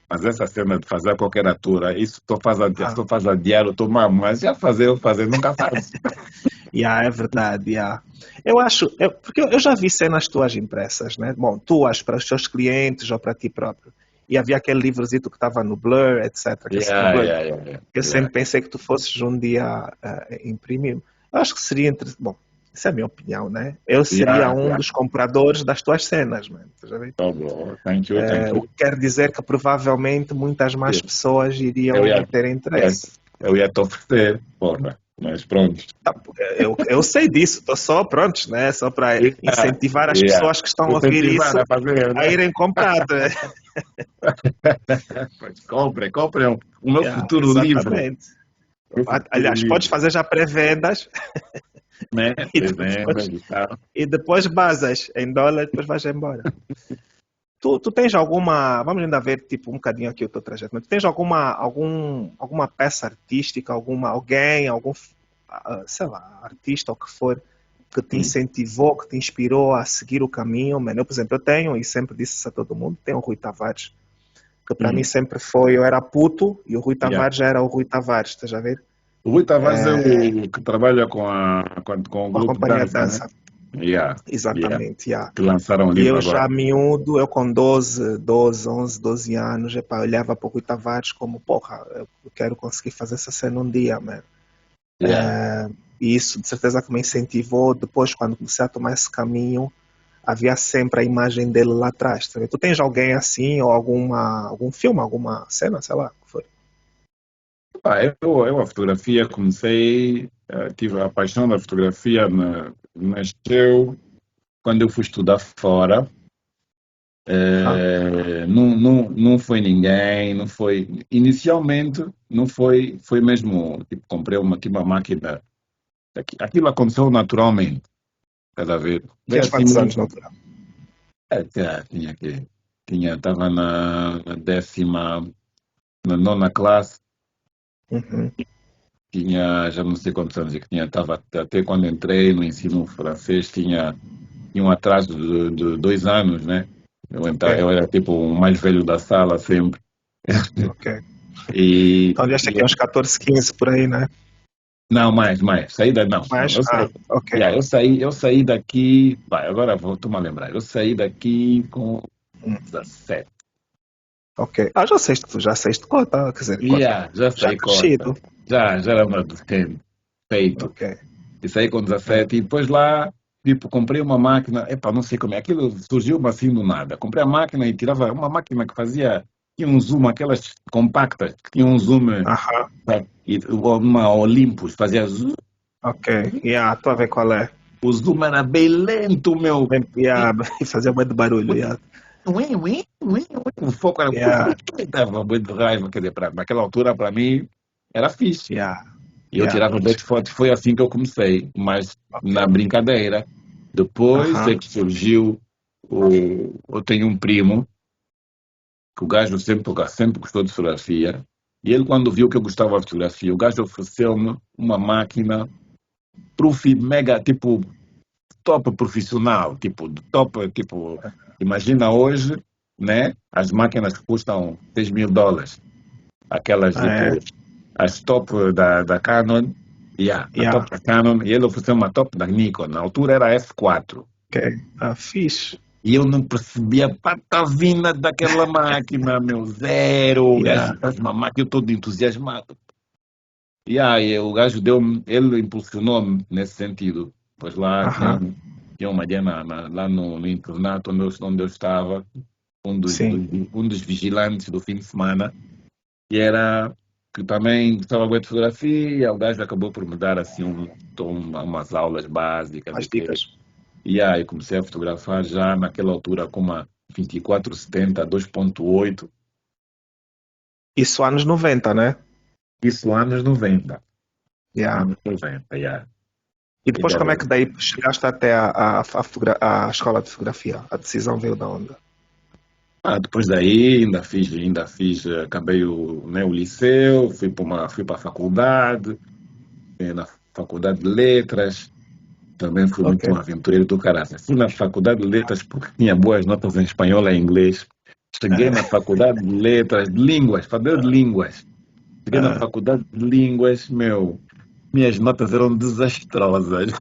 mas essa cena de fazer a qualquer altura, isso Ah, tu faz a diário, tu, mas já fazer, nunca faz. yeah, é verdade, yeah. Porque eu já vi cenas tuas impressas, né? Bom, tuas para os teus clientes ou para ti próprio. E havia aquele livrozito que estava no Blur, etc. No Yeah, Blur. yeah, yeah, Eu yeah. sempre pensei que tu fosses um dia imprimir. Eu acho que seria interessante. Bom, isso é a minha opinião, né? Eu seria Yeah, um yeah. dos compradores das tuas cenas, mano. Estás a ver? Tá bom. Thank you, thank O you. que quer dizer que provavelmente muitas mais pessoas Eu iriam ia, ter é, interesse. eu ia te oferecer, porra. Mas pronto. Tá, eu sei disso, estou só prontos, né? Só para Yeah, incentivar as yeah. pessoas que estão a ouvir Incentivar isso a fazer, a né? irem comprar. Pois, compre o meu Yeah, futuro livro. exatamente. Meu futuro Aliás, podes livro. fazer já pré-vendas Né? e Pré-vendas depois, e tal. e depois basas em dólar, depois vais embora. Tu tens alguma. Vamos ainda ver tipo, um bocadinho aqui o teu trajeto, mas tu tens alguma peça artística, algum, sei lá, artista ou que for, que te Hum, incentivou, que te inspirou a seguir o caminho? Mano, eu, por exemplo, eu tenho, e sempre disse isso a todo mundo, tenho o Rui Tavares, que para mim hum. sempre foi, eu era puto e o Rui Yeah. Tavares já era o Rui Tavares, estás a ver? O Rui Tavares é o que trabalha com o Com a grupo companhia de Dança, né? dança. Yeah, yeah. Exatamente, yeah. Que lançaram o E livro eu agora. já miúdo, eu com 12 anos, epá, eu olhava para o Rui Tavares como, porra, eu quero conseguir fazer essa cena um dia, man. Yeah. E isso de certeza que me incentivou. Depois, quando comecei a tomar esse caminho, havia sempre a imagem dele lá atrás. Tá? Tu tens alguém assim, ou algum filme, alguma cena, sei lá, que foi? Eu a fotografia comecei, tive a paixão da fotografia, nasceu quando eu fui estudar fora. Ah, Não foi ninguém, não foi. Inicialmente, não foi, foi mesmo. Tipo, comprei uma máquina. Aquilo aconteceu naturalmente, cada vez. Veio tinhas assim quantos anos mesmo. na altura? Tinha que. Estava na décima, na nona classe, Uhum. já não sei quantos anos é que tinha, estava até quando entrei no ensino francês, tinha um atraso de 2 anos, né? Ok, Eu era tipo o mais velho da sala sempre. ok. E, Então, aliás, aqui uns 14, 15 por aí, né? não, mais. Não. Mas, ok. Eu saí daqui. Vai, agora volto-me a lembrar. Eu saí daqui com Hum, 17. ok. Já sei, tu já saíste cota, quer dizer, cota. Já Já saí cota. crescido. Já era uma adolescente, feito. Ok. E saí com 17 e depois lá. tipo, comprei uma máquina, não sei como é, aquilo surgiu assim do nada. Comprei a máquina e tirava uma máquina que tinha um zoom, aquelas compactas, que tinha um zoom, Aham. e uma Olympus, fazia zoom. Ok. Yeah, estou a ver qual é. O zoom era bem lento, meu. Bem, yeah, fazia muito barulho. Yeah. O foco era. Yeah. Dava muito raiva, quer dizer, naquela altura, para mim, era fixe. Yeah. E eu Yeah. tirava bem fotos, foi assim que eu comecei, mas Ok. na brincadeira. Depois é Aham. que surgiu eu tenho um primo, que o gajo sempre gostou de fotografia, e ele quando viu que eu gostava de fotografia, o gajo ofereceu-me uma máquina profi mega, tipo, top profissional, tipo, top, tipo, imagina hoje, né, as máquinas que custam $6.000, aquelas, Ah, é? tipo, as top da Canon, a Yeah. top da Canon, e ele ofereceu uma top da Nikon, na altura era F4. Ok. Ah, fixe. E eu não percebia a patavina daquela máquina, meu, zero. O Yeah. gajo faz uma máquina, eu todo entusiasmado. E o gajo ele impulsionou-me nesse sentido. Pois lá Aham. tinha uma diana lá no internato onde eu estava, Sim. um dos vigilantes do fim de semana, e era que também gostava muito de fotografia. O gajo acabou por me dar assim umas aulas básicas As e que dicas. eu comecei a fotografar já naquela altura com uma 24-70 2.8, Isso anos 90, né? isso anos 90. Yeah. Anos 90, yeah. E E depois como é que deve- daí chegaste até a escola de fotografia? A decisão veio da onda? Depois daí ainda fiz, acabei o liceu, fui para a faculdade, na faculdade de letras, também fui Ok. muito um aventureiro do caralho. Fui na faculdade de letras porque tinha boas notas em espanhol e inglês. Cheguei na faculdade de letras, de línguas, fazer de línguas. Cheguei na Ah, faculdade de línguas, minhas notas eram desastrosas.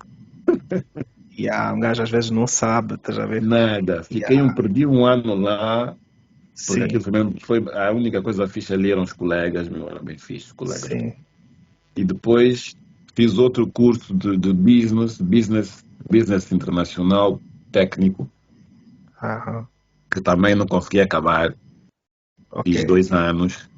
yeah, um gajo às vezes não sabe, estás a ver? Nada. Yeah, Perdi um ano lá, porque aquilo sim, foi a única coisa fixe ali eram os colegas, era bem fixe, os colegas. sim. E depois fiz outro curso de business internacional técnico, Aham, que também não consegui acabar. ok. Fiz 2 anos.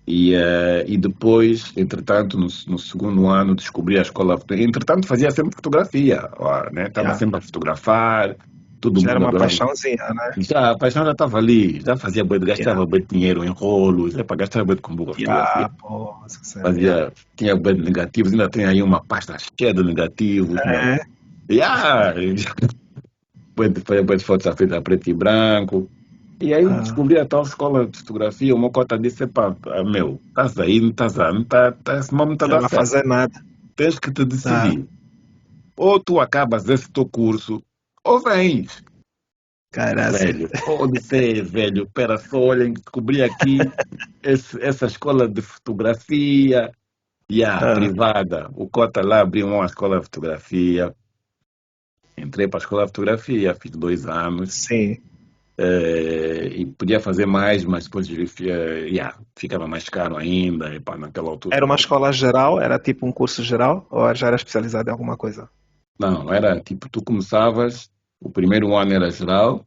E depois, entretanto, no segundo ano, descobri a escola. Entretanto, fazia sempre fotografia, ó, né? Estava Yeah. sempre a fotografar, todo Já era mundo uma adorava. paixãozinha, né? Já, a paixão já estava ali, já fazia bem, Yeah, gastava bem dinheiro em rolos, para gastar bem com boa fotografia. yeah, pô, essa cena, yeah. Tinha bem de negativos, ainda tem aí uma pasta cheia de negativos, meu. É, Yeah, bem de fotos feitas a preto e branco. E aí ah, descobri a tal escola de fotografia, uma cota disse, pá, meu, estás aí, não estás a, não está, esse nome não está a já dar não vai certo. fazer nada. Tens que te Ah, decidir. Ou tu acabas esse teu curso, ou vens. caraca. Velho, pode ser, velho, pera só, olhem, descobri aqui essa escola de fotografia, Ah, privada. O cota lá abriu uma escola de fotografia. Entrei para a escola de fotografia, fiz 2 anos. sim. E podia fazer mais, mas depois ficava mais caro ainda, e pá, naquela altura. Era uma escola geral? Era tipo um curso geral? Ou já era especializado em alguma coisa? Não, era tipo, tu começavas, o primeiro ano era geral,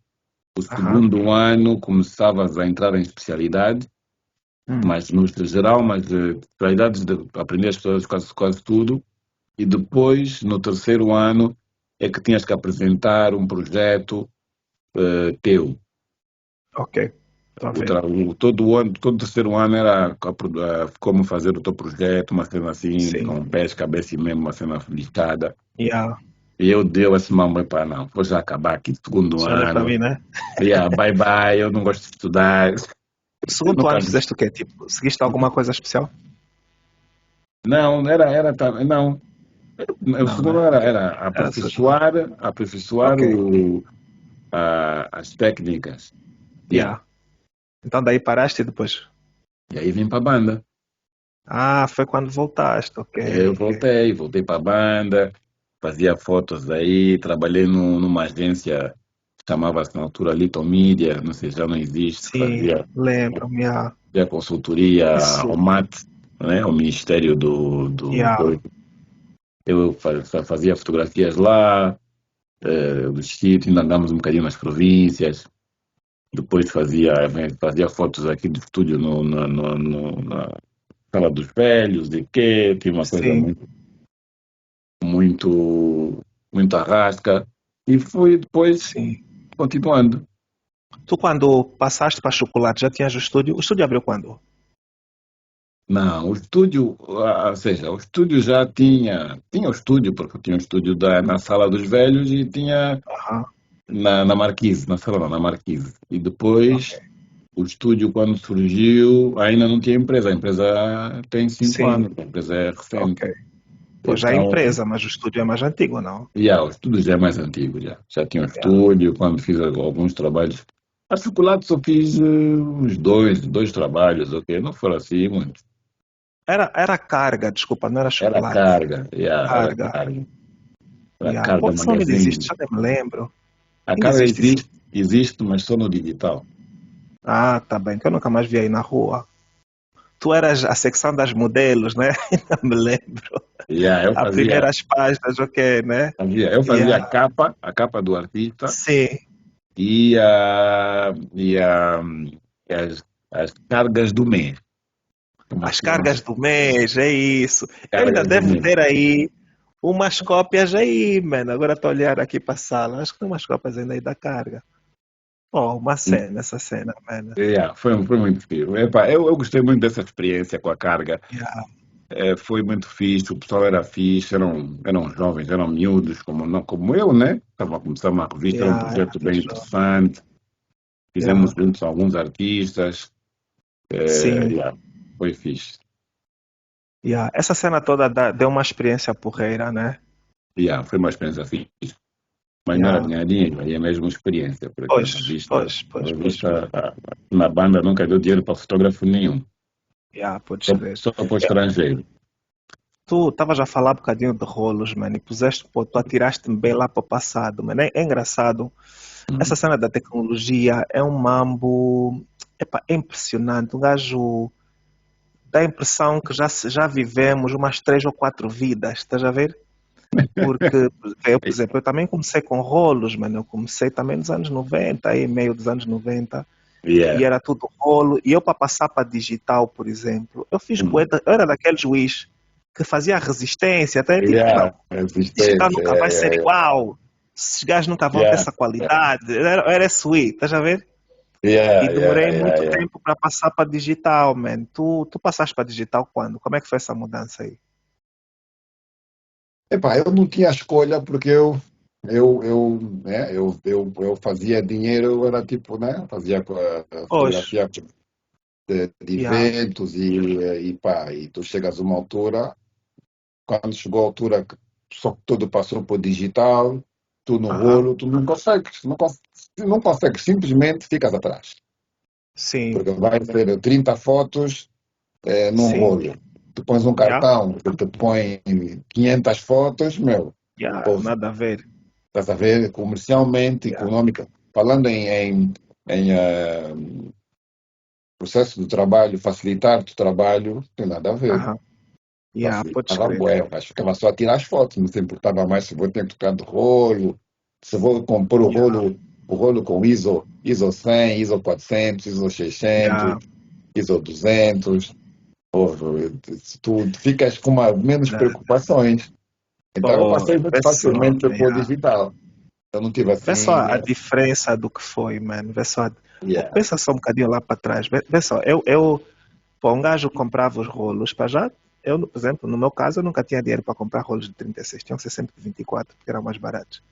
o Aham. segundo ano começavas a entrar em especialidade, Hum, mas no geral, mas especialidades de aprender as pessoas quase tudo, e depois, no terceiro ano, é que tinhas que apresentar um projeto teu. ok. Estou a ver. Todo o ano, todo o terceiro ano era como fazer o teu projeto, uma cena assim, Sim. com pés, cabeça e mesmo, uma cena listada. Yeah. E eu dei esse mamãe para não, vou já acabar aqui segundo Já não é para ano. mim, né? Bye bye, eu não gosto de estudar. Segundo Nunca, ano fizeste o quê? Tipo, seguiste alguma coisa especial? não, não. O Não, segundo né? era, Ok. era Era só... aperfeiçoar Ok. as técnicas. Yeah. Então daí paraste e depois. E aí vim para a banda. Ah, foi quando voltaste. Ok, Eu ok. voltei para a banda, fazia fotos aí, trabalhei numa agência, chamava-se na altura Little Media, não sei, já não existe, que Sim, lembro-me. Yeah. fazia consultoria ao Isso. MAT, né, ao Ministério do Yeah. Eu fazia fotografias lá, do distrito, ainda andamos um bocadinho nas províncias. Depois fazia fotos aqui do estúdio na sala dos velhos, de quê? Tinha uma coisa Sim. muito arrasca. E fui depois Sim. continuando. Tu, quando passaste para chocolate, já tinhas o estúdio? O estúdio abriu quando? Não, o estúdio, ou seja, o estúdio já tinha o estúdio, porque eu tinha o estúdio na sala dos velhos e tinha Aham. na Marquise, na sala não, na Marquise. E depois, Ok. o estúdio, quando surgiu, ainda não tinha empresa. A empresa tem 5 anos, Sim. a empresa é Ok. recente. Pois já é Então, empresa, mas o estúdio é mais antigo, não? o estúdio já é mais antigo, já. Já tinha um Yeah. estúdio, quando fiz alguns trabalhos. A chocolate só fiz uns dois trabalhos, ok? Não foram assim muito. Era carga, desculpa, não era Era chocolate. carga, era Carga. carga. Era Yeah. Pô, carga esse nome ainda existe, magazine. já nem me lembro. A Ainda carga existe isso. existe, mas só no digital. Ah, tá bem, que eu nunca mais vi aí na rua. Tu eras a secção das modelos, né? Ainda me lembro. Eu As fazia, primeiras páginas, ok, né? eu fazia Yeah. a capa do artista Sim, e, a, e, a, e as cargas do mês. Como as se chama? cargas do mês, é isso. Eu ainda Cargas do devo mês. ter aí umas cópias aí, mano. Agora estou a olhar aqui para a sala. Acho que tem umas cópias ainda aí da carga. Oh, uma cena, essa cena, mano. Foi muito fixe. Epá, eu gostei muito dessa experiência com a carga. Yeah, Foi muito fixe, o pessoal era fixe, eram jovens, eram miúdos, como eu, né? Estava a começar uma revista, era um yeah, era projeto tudo bem jovem. interessante. Yeah. Fizemos juntos alguns artistas. Sim, Foi fixe. yeah. Essa cena toda deu uma experiência porreira, né? Foi uma experiência fixe. Mas não era Yeah. ganhar dinheiro, aí é mesmo experiência, porque Pois, pois, pois, pois, pois. na banda nunca deu dinheiro para fotógrafo nenhum, Yeah, podes crer. só para o estrangeiro. Tu estavas a falar um bocadinho de rolos, mano, e puseste, pô, tu atiraste-me bem lá para o passado, mano. É engraçado. Essa Hum. cena da tecnologia é um mambo, epá, é impressionante. Um gajo dá a impressão que já vivemos umas 3 ou 4 vidas, estás a ver? Porque eu, por exemplo, eu também comecei com rolos, mano. Eu comecei também nos anos 90, aí meio dos anos 90, e Yeah. era tudo rolo. E eu, para passar para digital, por exemplo, eu fiz Hum. eu era daquele juiz que fazia resistência, até tipo, não, digital Resistência. nunca vai ser igual, esses gajos nunca vão ter Yeah. essa qualidade. Era esse sweet, estás a ver? E Yeah, yeah, demorei yeah, muito yeah. tempo para passar para digital, man. Tu passaste para digital quando? Como é que foi essa mudança aí? Epá, eu não tinha escolha porque eu fazia dinheiro, era tipo, né? Fazia a Hoje, fotografia de yeah, eventos e tu chegas a uma altura, quando chegou a altura que só que tudo passou para o digital, tu no aham, rolo, tu não consegues, simplesmente ficas atrás. sim, Porque vai ser 30 fotos num sim, rolo. Tu pões um yeah, cartão que te põe 500 fotos, meu, yeah, pô, nada a ver, estás a ver, comercialmente, yeah, econômica, falando em processo de trabalho, facilitar o trabalho, não tem nada a ver. aham, yeah, podes Facilitava, crer, bué, mas ficava só a tirar as fotos, não se importava mais se vou ter que tocar de rolo, se vou compor yeah, o rolo com ISO 100, ISO 400, ISO 600, yeah, ISO 200, pô, tu ficas com menos preocupações. Então eu oh, passei muito vê só, facilmente para o yeah. digital. Eu não tive Vê só assim. a diferença do que foi, mano. Vê só. Pô, Yeah. pensa só um bocadinho lá para trás. Vê só, pô, um gajo comprava os rolos para já. Eu, por exemplo, no meu caso, eu nunca tinha dinheiro para comprar rolos de 36, tinham que ser sempre de 24, porque eram mais baratos.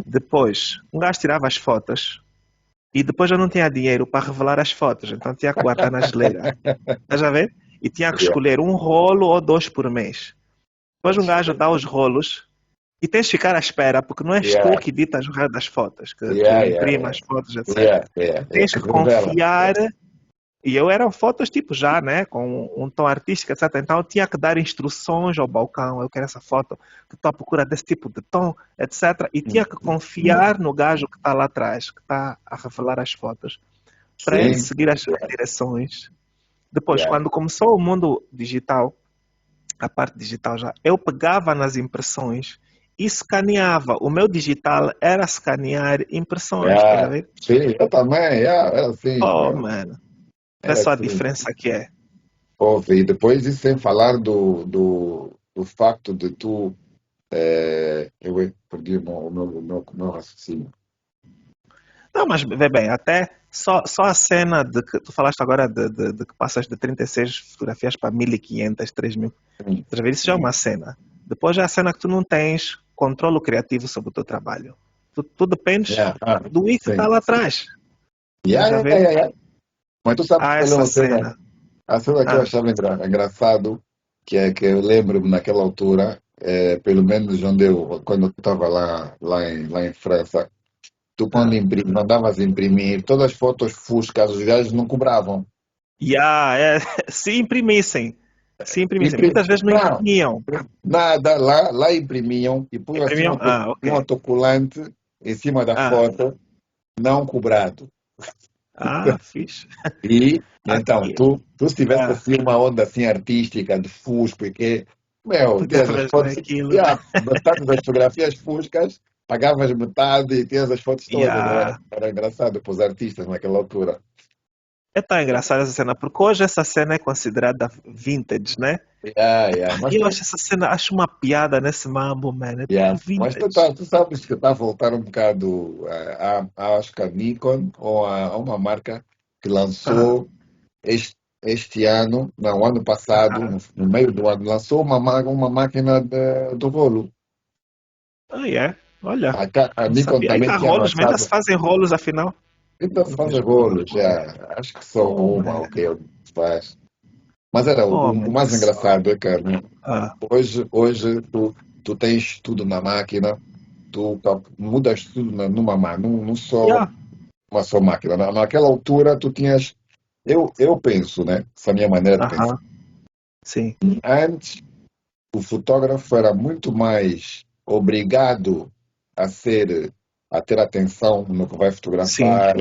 Depois, um gajo tirava as fotos e depois eu não tinha dinheiro para revelar as fotos, então tinha que guardar na geleira. Estás a ver? E tinha que Yeah. escolher um rolo ou dois por mês. Depois um gajo dá os rolos e tens de ficar à espera, porque não és tu Yeah. que editas o resto das fotos, que tu Yeah, yeah, imprimas yeah. as fotos, etc. Yeah, yeah, yeah. Tens Que que revela. confiar. E eu eram fotos tipo já, né, com um tom artístico, etc. Então eu tinha que dar instruções ao balcão, eu quero essa foto, que estou à procura desse tipo de tom, etc. E tinha que confiar no gajo que está lá atrás, que está a revelar as fotos, para ele Sim. seguir as direções. Depois, Yeah. quando começou o mundo digital, a parte digital já, eu pegava nas impressões e escaneava. O meu digital era escanear impressões, estás a Yeah. ver? Sim, eu também, yeah, era assim, Oh, meu. mano, vê Era só a assim. diferença que é. Ouve, e depois isso sem falar do facto de tu. Eu perdi o meu raciocínio. Não, mas vê bem, até só a cena de que tu falaste agora de que passas de 36 fotografias para 1500, 3000. Hum, Estás a ver? Isso já é hum. uma cena. Depois já é a cena que tu não tens controle criativo sobre o teu trabalho. Tu dependes Yeah, do I que está sim, lá sim. atrás. Yeah, Estás a yeah, ver? yeah, yeah. Mas tu sabes Há qual é essa uma cena? cena. A cena que eu Ah, achava engraçado, que é que eu lembro-me naquela altura, pelo menos quando eu estava lá em França, tu quando ah. mandavas imprimir, todas as fotos fuscas, os gajos não cobravam. Yeah, é, se imprimissem. Se imprimissem. Imprim... Muitas vezes não Não, imprimiam. nada, lá imprimiam e punham assim Imprimiam? Ah, ok. um autocolante em cima da Ah, foto, não cobrado. fixe. E então, Aqui. tu se tivesse Ah, assim uma onda assim artística de Fusco e que, meu, tu tinhas as davas fotos, naquilo. yeah, metade das fotografias Fuscas, pagavas metade e tinhas as fotos todas. Yeah. Era engraçado para os artistas naquela altura. É tão engraçada essa cena, porque hoje essa cena é considerada vintage, né? Yeah, yeah. Mas E eu tu, acho essa cena, acho uma piada nesse mambo, man. É tudo yeah. Mas vintage. tu sabes que está a voltar um bocado acho que a Nikon ou a uma marca que Ah, lançou este ano, não, ano passado, ah, no meio do ano, lançou uma máquina do rolo. é? Olha, A não Nikon sabia. também Ainda há tinha rolos, ainda se lançado. fazem rolos, afinal. Então se Não faz vejo nenhuma rolos, rola. já. Acho que só Oh, uma, man. ok, se faz. Mas era Oh, o man, mais que sorte. engraçado é que Ah, hoje tu tens tudo na máquina, tu mudas tudo numa máquina, num só, yeah. uma só máquina. Naquela altura tu tinhas. Eu penso, né? Essa é a minha maneira de pensar. Aham, sim, Antes, o fotógrafo era muito mais obrigado a ser, a ter atenção no que vai sim. fotografar,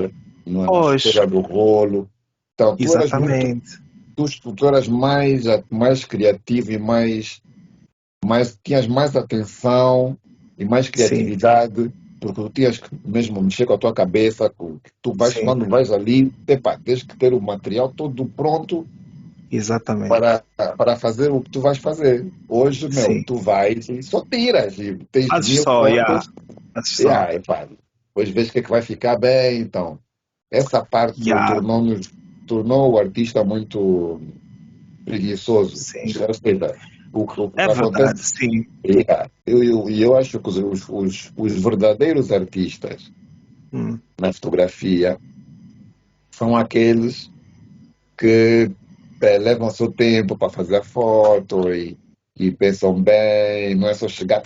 na Pois, escolha do rolo. Então, exatamente. tu eras mais criativo e tinhas mais atenção e mais Sim, criatividade, porque tu tinhas que mesmo mexer com a tua cabeça, que tu vais, sim, quando vais ali, epá, tens que ter o material todo pronto exatamente. para fazer o que tu vais fazer. Hoje, meu, Sim. tu vais e só tiras e tens Fazes mil só, yeah. fotos Fazes e só. aí, pá, depois vês o que é que vai ficar bem. Então, essa parte Yeah, tornou o artista muito preguiçoso. sim. Ou seja, o É que verdade, acontece. sim. Eu acho que os verdadeiros artistas Hum, na fotografia são aqueles que levam o seu tempo para fazer a foto e pensam bem, não é só chegar,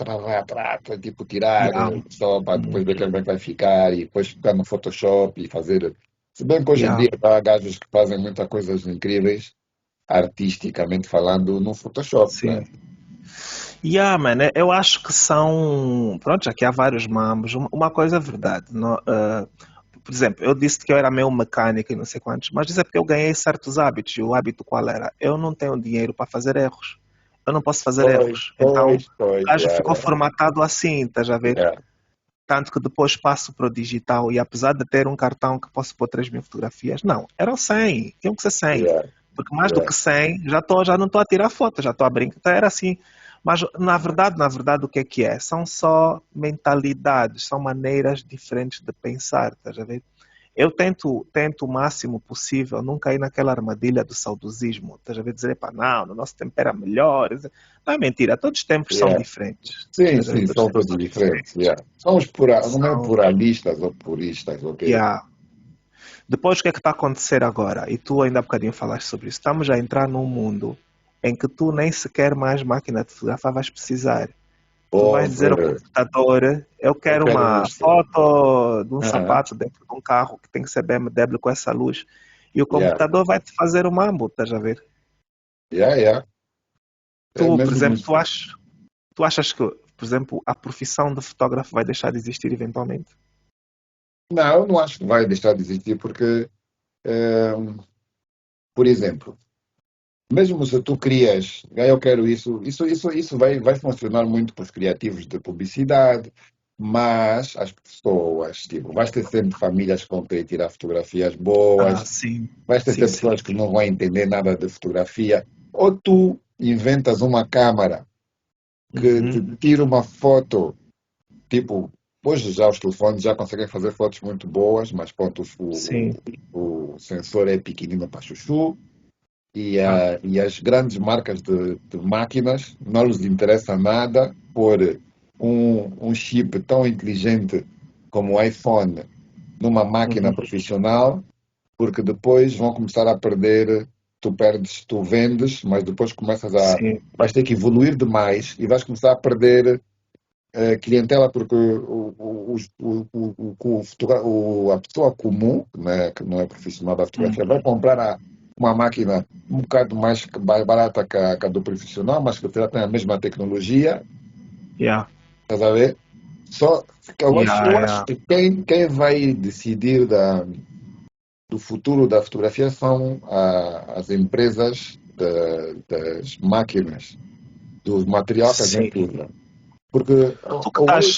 tipo, tirar yeah, só para depois ver como é que vai ficar e depois ficar no Photoshop e fazer. Se bem que hoje em yeah, dia há gajos que fazem muitas coisas incríveis, artisticamente falando, no Photoshop, né? sim. Yeah, man, eu acho que são. Pronto, já que há vários mambos, uma coisa é verdade. Por exemplo, eu disse que eu era meio mecânico e não sei quantos, mas isso é porque eu ganhei certos hábitos. E o hábito qual era? Eu não tenho dinheiro para fazer erros. Eu não posso fazer Pois, erros. Então, pois, o pois, gajo yeah, ficou formatado assim, estás a ver? yeah, Tanto que depois passo para o digital e apesar de ter um cartão que posso pôr 3.000 fotografias, não, eram 100, tinham que ser 100. yeah, Porque mais do yeah, que 100, já não estou a tirar foto, já estou a brincar, então era assim. Mas na verdade, o que é? São só mentalidades, são maneiras diferentes de pensar, estás a ver? Eu tento o máximo possível não cair naquela armadilha do saudosismo, estás a ver? Dizer, pá, não, no nosso tempo era melhor. Não é mentira, todos os tempos são yeah. diferentes. Sim, Estás a ver? sim, Todos os são tempos todos são diferentes. diferentes. Yeah. Não é São, pluralistas ou puristas, ok? yeah. Depois, o que é que está a acontecer agora? E tu ainda há bocadinho falaste sobre isso. Estamos a entrar num mundo em que tu nem sequer mais máquina de fotografar vais precisar. Tu vais dizer ao Houve, computador, eu eu quero quero uma isto. foto de um Aham. sapato dentro de um carro que tem que ser BMW com essa luz. E o Yeah, computador vai te fazer o mambo, estás a ver? yeah, yeah. É Tu, por mesmo exemplo, isso. tu achas que, por exemplo, a profissão de fotógrafo vai deixar de existir eventualmente? Não, eu não acho que vai deixar de existir porque, por exemplo, mesmo se tu crias, eu quero isso vai funcionar muito para os criativos de publicidade, mas as pessoas, tipo, vais ter sempre famílias que vão querer tirar fotografias Ah, boas, sim, vais ter sim, sempre sim. pessoas que não vão entender nada de fotografia, ou tu inventas uma câmara que te Uhum. tira uma foto, tipo, hoje já os telefones já conseguem fazer fotos muito boas, mas pronto, Sim. o sensor é pequenino para chuchu, Ah, e as grandes marcas de máquinas não lhes interessa nada pôr um chip tão inteligente como o iPhone numa máquina uhum. profissional, porque depois vão começar a perder, tu perdes, tu vendes, mas depois Sim, vais ter que evoluir demais e vais começar a perder clientela, porque a pessoa comum, né, que não é profissional da fotografia, vai comprar uma máquina um bocado mais barata que a do profissional, mas que já tem a mesma tecnologia, yeah. estás a ver? Só que Yeah, eu acho yeah. que quem vai decidir do futuro da fotografia são as empresas das máquinas, do material que a Sim. gente usa. Porque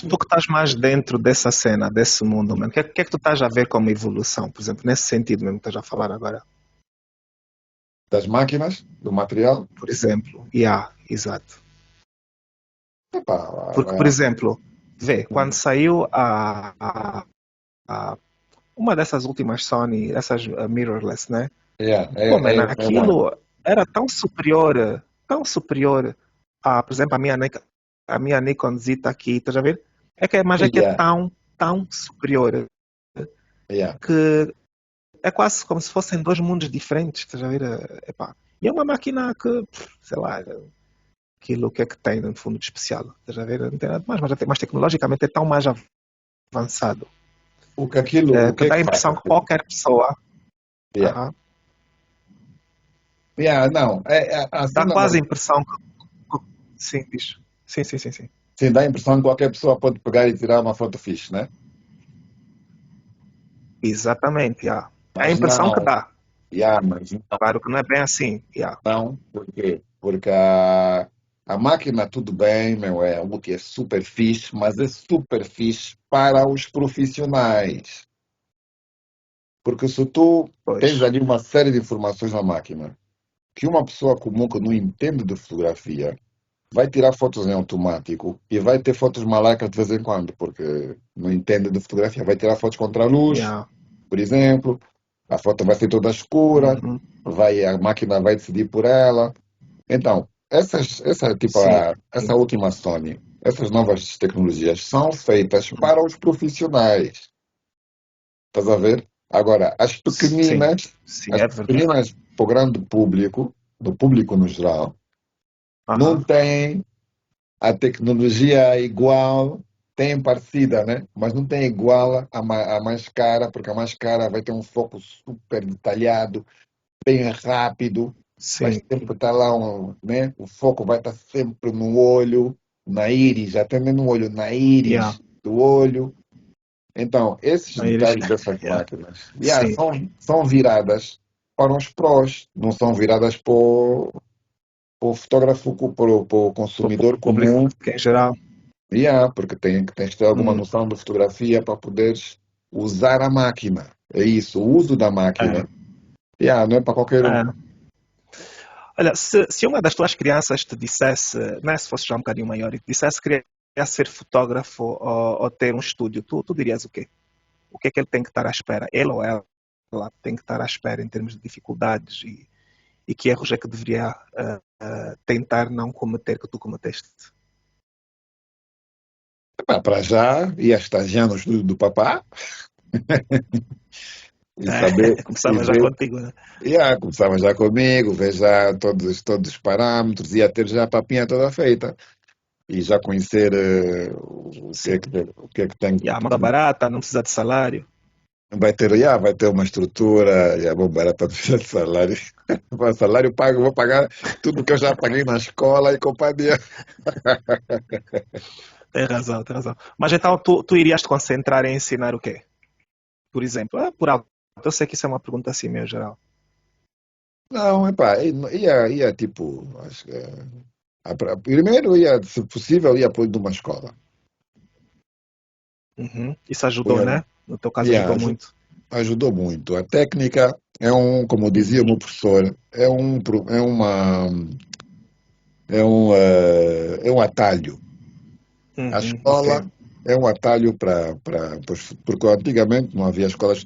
Tu que estás mais dentro dessa cena, desse mundo, mano. Que é que tu estás a ver como evolução, por exemplo, nesse sentido mesmo que estás a falar agora? das máquinas, do material, Por exemplo, yeah, exato. epá, Porque, por exemplo, vê, quando saiu a uma dessas últimas Sony, essas mirrorless, né? Pô, mano, é uma. aquilo era tão superior a, por exemplo, a minha Nikon Zita aqui, estás a ver? Mas é que é Yeah, tão superior yeah. que é quase como se fossem dois mundos diferentes, estás a ver? Epá. E é uma máquina que, sei lá, aquilo que é que tem no fundo de especial, estás a ver? Não tem nada mais, mas tecnologicamente é tão mais avançado, O que que é dá que a faz impressão que aquilo? qualquer pessoa, Yeah. aham, Yeah, não, a dá cena, quase a impressão sim, diz. Sim, sim, sim, sim. sim, dá a impressão que qualquer pessoa pode pegar e tirar uma foto fixe, né? Exatamente, yeah. É a Mas impressão que não, dá. yeah, mas não, Claro que não é bem assim, yeah. não, por quê? Porque a máquina, tudo bem, meu, é útil, é super fixe, mas é super fixe para os profissionais. Porque se tu tens Pois, ali uma série de informações na máquina, que uma pessoa comum que não entende de fotografia vai tirar fotos em automático e vai ter fotos malaicas de vez em quando, porque não entende de fotografia. Vai tirar fotos contra a luz, yeah. por exemplo, a foto vai ser toda escura, Uhum. a máquina vai decidir por ela. Então, Sim, essa última Sony, essas novas tecnologias são feitas para os profissionais. Estás a ver? Agora, sim, sim, as é verdade. pequeninas para o grande público, do público no geral, não Aham. têm a tecnologia igual, tem parecida, né? Mas não tem igual a mais cara, porque a mais cara vai ter um foco super detalhado, bem rápido, vai Sim, sempre estar lá, né? O foco vai estar sempre no olho, na íris, até nem no olho, na yeah. íris do olho. Então, esses Aí eles, detalhes dessas yeah. máquinas, Sim, são viradas para os prós, não são viradas para o fotógrafo, para o para o consumidor público comum. em geral. Porque tens de ter alguma Hum, noção de fotografia para poderes usar a máquina. É isso, o uso da máquina. é, Não é para qualquer um. é. Olha, se uma das tuas crianças te dissesse, né, se fosse já um bocadinho maior, e te dissesse que queria ser fotógrafo ou ter um estúdio, tu dirias o quê? O que é que ele tem que estar à espera? Ele ou ela tem que estar à espera em termos de dificuldades e que erros é que deveria tentar não cometer que tu cometeste? Epá, para já, ia estagiar no estúdio do papá e É, saber, e começava já ver. contigo, né? Começava já comigo, ver já todos os parâmetros, ia ter já a papinha toda feita e já conhecer Sim. o que é que tem. E a manga barata, não precisa de salário. Vai ter uma estrutura, já vou barato de salário. Salário pago, vou pagar tudo que eu já paguei na escola e companhia. Tem razão, tem razão. Mas então tu irias te concentrar em ensinar o quê? Por exemplo, por algo. Eu sei que isso é uma pergunta assim meio geral. Não, epá, ia tipo, acho que, primeiro ia, se possível, ia pôr de uma escola. Uhum. Isso ajudou, né? No teu caso Ia, ajudou muito. ajudou muito. A técnica é como dizia o Uhum. meu professor, é um atalho. A Ok. escola é um atalho porque antigamente não havia escolas de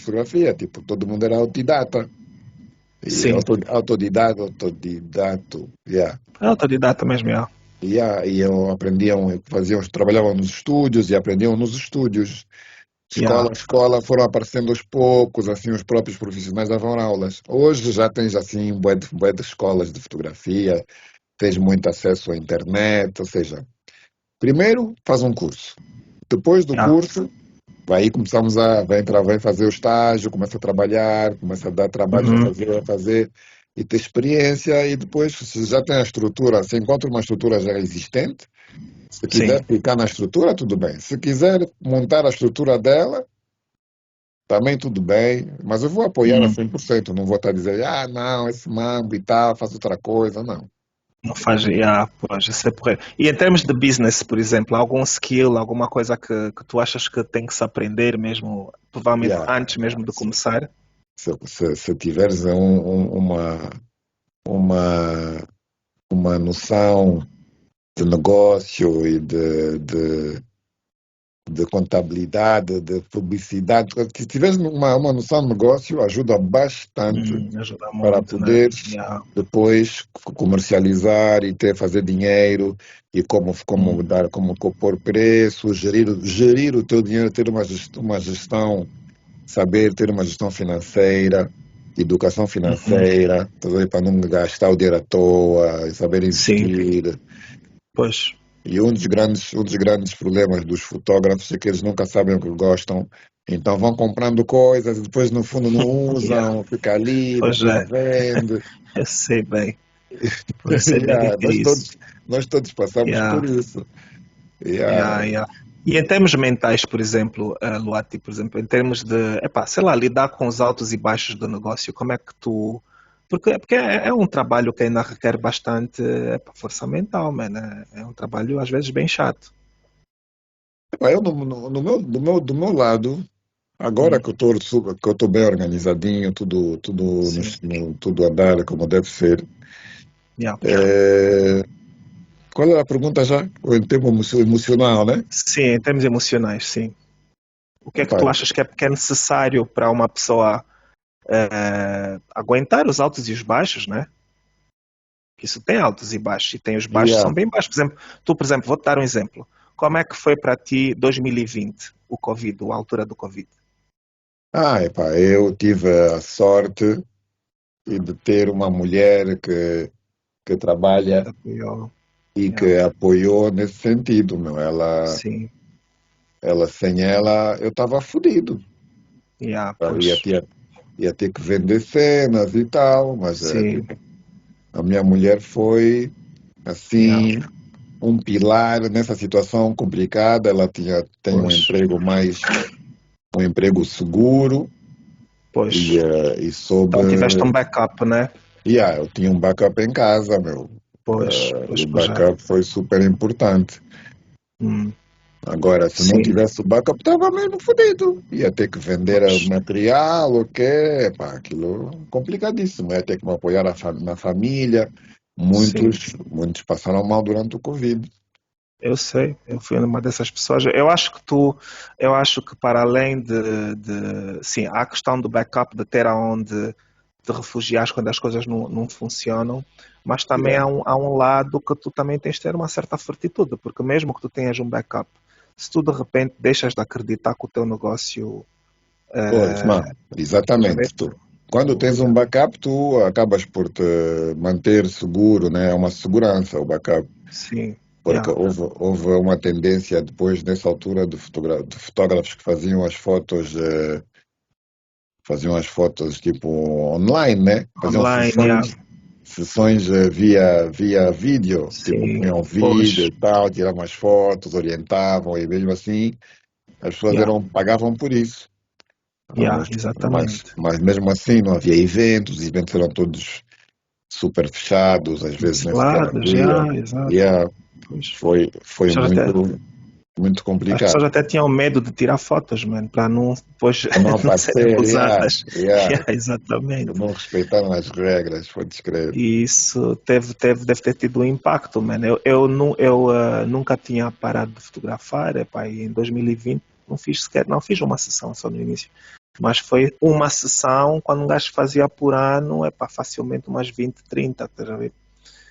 fotografia, tipo, todo mundo era autodidata. E Sim. autodidato, yeah. É autodidata mesmo, é. E eu trabalhavam nos estúdios e aprendiam nos estúdios. Yeah. Escola, foram aparecendo aos poucos, assim, os próprios profissionais davam aulas. Hoje já tens, assim, bué de escolas de fotografia, tens muito acesso à internet, ou seja, primeiro faz um curso. Depois do Yeah. curso, aí vai fazer o estágio, começa a trabalhar, começa a dar trabalhos Uhum. a fazer, e ter experiência, e depois, se já tem a estrutura, se encontra uma estrutura já existente, se quiser Sim. ficar na estrutura, tudo bem. Se quiser montar a estrutura dela, também tudo bem, mas eu vou apoiar a Hum. 100%. Não vou estar dizendo, não, esse mambo e tal, faz outra coisa, não. Não faz, yeah, pois, isso é porreiro. E em termos de business, por exemplo, algum skill, alguma coisa que tu achas que tem que se aprender mesmo, provavelmente Yeah, antes yeah. mesmo de começar? Se tiveres uma, uma noção de negócio e de contabilidade, de publicidade, se tiveres uma noção de negócio, ajuda bastante Ajuda para muito, né? poderes Yeah. depois comercializar e fazer dinheiro e como Hum. dar, como pôr preço, gerir o teu dinheiro, ter uma gestão, saber ter uma gestão financeira, educação Uhum. financeira, tá vendo? Para não gastar o dinheiro à toa, e saber Sim, investir. pois. E um dos grandes problemas dos fotógrafos é que eles nunca sabem o que gostam, então vão comprando coisas e depois no fundo não Yeah. usam, fica ali, Pois depois é, vende. eu sei bem. Eu sei bem o Yeah, que é isso. nós todos passamos Yeah. por isso. Yeah, Yeah. yeah. E em termos mentais, por exemplo, Luati, por exemplo, em termos de, epá, sei lá, lidar com os altos e baixos do negócio, como é que tu. Porque é um trabalho que ainda requer bastante força mental, man, né? É um trabalho às vezes bem chato. Eu, do meu lado, agora Hum, que eu estou bem organizadinho, sim, tudo a dar como deve ser. yeah. É, qual era a pergunta já? Em termo emocional, né? Sim, em termos emocionais, sim. O que é que Epá, tu achas que é necessário para uma pessoa aguentar os altos e os baixos, né? Que isso tem altos e baixos, e tem os baixos que yeah. são bem baixos. Por exemplo, tu, por exemplo, vou-te dar um exemplo. Como é que foi para ti 2020, o Covid, a altura do Covid? Epá, eu tive a sorte de ter uma mulher que Que te trabalha apoiou? e Yeah. que apoiou nesse sentido, meu. Sim, Sem ela, eu estava fodido. yeah, Eu pois, ia ter que vender cenas e tal, mas sim, tipo, a minha mulher foi, yeah, assim, um pilar nessa situação complicada. Ela tem pois, um emprego seguro e, pois. e soube. Então tiveste um backup, né? Eu tinha um backup em casa, meu. Pois, E pois, o pois é. backup foi super importante. Hum, Agora, se não sim, tivesse o backup, estava mesmo fodido. Ia ter que vender o pois, material, o quê? Pá, aquilo complicadíssimo. Ia ter que me apoiar na família. sim. Muitos passaram mal durante o Covid. Eu sei, eu fui uma dessas pessoas. Eu acho que para além sim, há a questão do backup, de ter aonde te refugiar quando as coisas não funcionam, mas também Yeah. há um lado que tu também tens de ter uma certa fortitude, porque mesmo que tu tenhas um backup, se tu de repente deixas de acreditar que o teu negócio, Pois, não, estás a ver? exatamente. Quando tens um Yeah, backup, tu acabas por te manter seguro, né? É uma segurança o backup. sim, Porque yeah, houve uma tendência depois, nessa altura, de fotógrafos que faziam as fotos tipo online, né? Faziam online, yeah, sessões via vídeo, tipo, sim, punham vídeo pois, e tal, tiravam as fotos, orientavam e mesmo assim as pessoas yeah, pagavam por isso. Yeah, Mas, exatamente. mas mesmo assim não havia eventos, os eventos eram todos super fechados, às vezes nem sequer Canceladas, havia. yeah, exato. Yeah, Pois. foi As pessoas até, muito as complicado. pessoas até tinham medo de tirar fotos, mano, para não depois Para não não serem aparecer, acusadas. yeah, Yeah, exatamente. não respeitaram as regras, foi descrever. E isso deve ter tido um impacto, mano. Eu nunca tinha parado de fotografar, epá, e em 2020 não fiz uma sessão só no início. Mas foi uma sessão, quando um gajo fazia por ano, epá, facilmente umas 20, 30, estás a ver?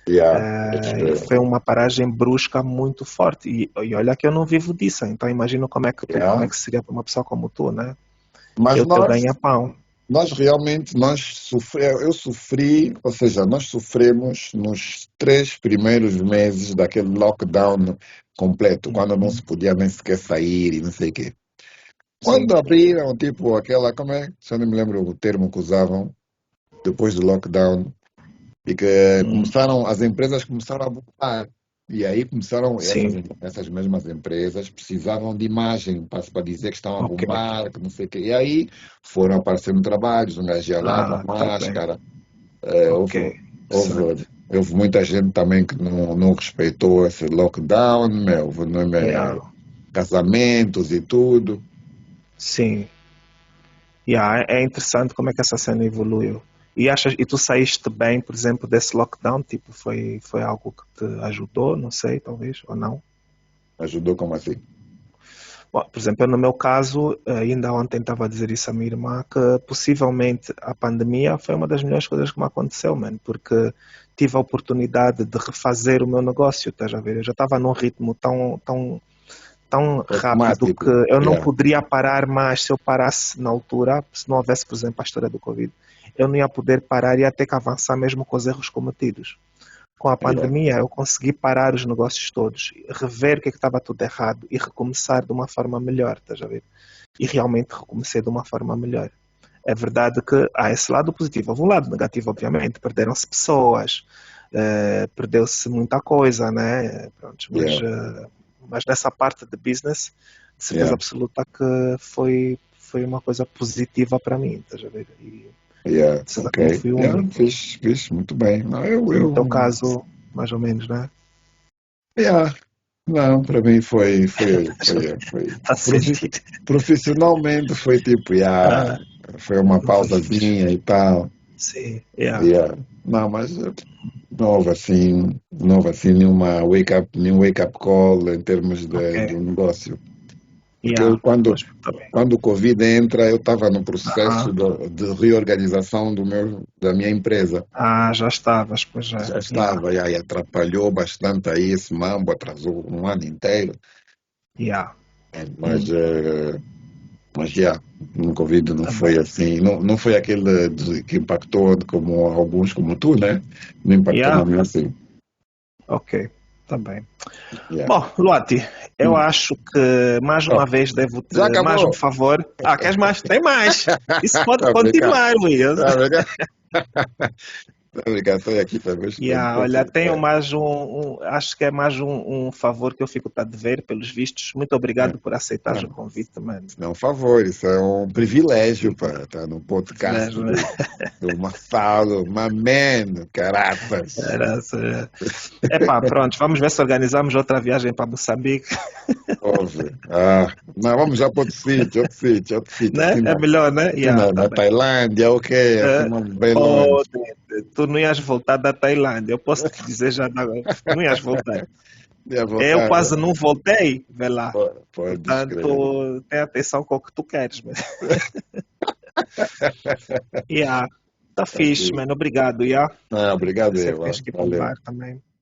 Yeah, E foi uma paragem brusca muito forte. E olha que eu não vivo disso, então imagino como é yeah. que seria para uma pessoa como tu, né? Que Mas é o teu ganha-pão. nós realmente, eu sofri, ou seja, nós sofremos nos 3 primeiros meses daquele lockdown completo, quando não se podia nem sequer sair e não sei o quê. Sim. Quando abriram, tipo, aquela, como é? Se eu não me lembro o termo que usavam, depois do lockdown, e que Hum, as empresas começaram a voltar. E aí começaram, sim. essas mesmas empresas precisavam de imagem para dizer que estão a Ok. bombar, que não sei o quê. E aí foram aparecendo trabalhos, um gajo ia lá com a Ah, tá bem. máscara. Ok. Houve, Certo. houve muita gente também que não respeitou esse lockdown, houve Yeah. casamentos e tudo. Sim. Yeah, é interessante como é que essa cena evoluiu. E tu saíste bem, por exemplo, desse lockdown? Tipo, foi algo que te ajudou? Não sei, talvez, ou não? Ajudou como assim? Bom, por exemplo, no meu caso, ainda ontem estava a dizer isso à minha irmã, que possivelmente a pandemia foi uma das melhores coisas que me aconteceu, mano, porque tive a oportunidade de refazer o meu negócio, estás a ver? Eu já estava num ritmo tão rápido que Automático. eu não Yeah, poderia parar mais. Se eu parasse na altura, se não houvesse, por exemplo, a história do Covid, eu não ia poder parar e ia ter que avançar mesmo com os erros cometidos. Com a yeah, pandemia, eu consegui parar os negócios todos, rever o que estava tudo errado e recomeçar de uma forma melhor, estás a ver? E realmente recomecei de uma forma melhor. É verdade que há esse lado positivo. Houve um lado negativo, obviamente. Perderam-se pessoas, perdeu-se muita coisa, né? Pronto, yeah, mas nessa parte de business, de certeza yeah, absoluta que foi uma coisa positiva para mim, estás a ver? E yeah, de certeza ok. que não fui o Yeah, único. fiz muito bem. Não, E no teu caso, mais ou menos, né? yeah, não, para mim foi Faz sentido. profissionalmente foi tipo, yeah, Ah, foi uma não foi fixe. pausazinha e tal. Sim, yeah. Yeah. Não, mas não houve assim nenhum wake up call em termos Ok. do negócio. Porque Yeah. eu, quando, Pois, tá bem. quando o Covid entra, eu estava no processo Aham. de reorganização da minha empresa. Ah, já estavas, pois já. Já Yeah. estava, e atrapalhou bastante aí esse mambo, atrasou um ano inteiro. Yeah. Mas, Hum, já, no Covid não tá foi bem. assim, não foi aquele que impactou como alguns como tu, né? Não impactou na Yeah. minha assim. Ok. Tá bem. Yeah. Bom, Luati, eu Hum. acho que mais Oh, uma vez devo-te já mais um acabou. favor. Ah, queres mais? Tem mais. Isso pode Tá brincando. continuar, Luiz. Tá brincando. Tá brincando, estou aqui também. Yeah, olha, tenho mais acho que é mais um favor que eu fico a dever, pelos vistos. Muito É. obrigado por aceitar Ah, o convite, mano. isso não é um favor, isso é um privilégio para estar no podcast Privilégio, né? do Mafaldo, my man, caraças. Epá, pronto, vamos ver se organizamos outra viagem para Moçambique, Ouve. Não, vamos já para outro sítio, né? assim, É melhor, né? assim Yeah, tá na bem. Tailândia, ok, assim, bem Oh, longe. tu não ias voltar da Tailândia, eu posso te dizer já, não ias voltar. Já Eu voltar, quase não voltei, vê lá. pode descrever. Portanto, tenha atenção com o que tu queres. Mas... Yeah, tá fixe, Assim. mano. Obrigado, yeah. Obrigado, Eu sei que Eva. tens que ir para o Valeu. bar também.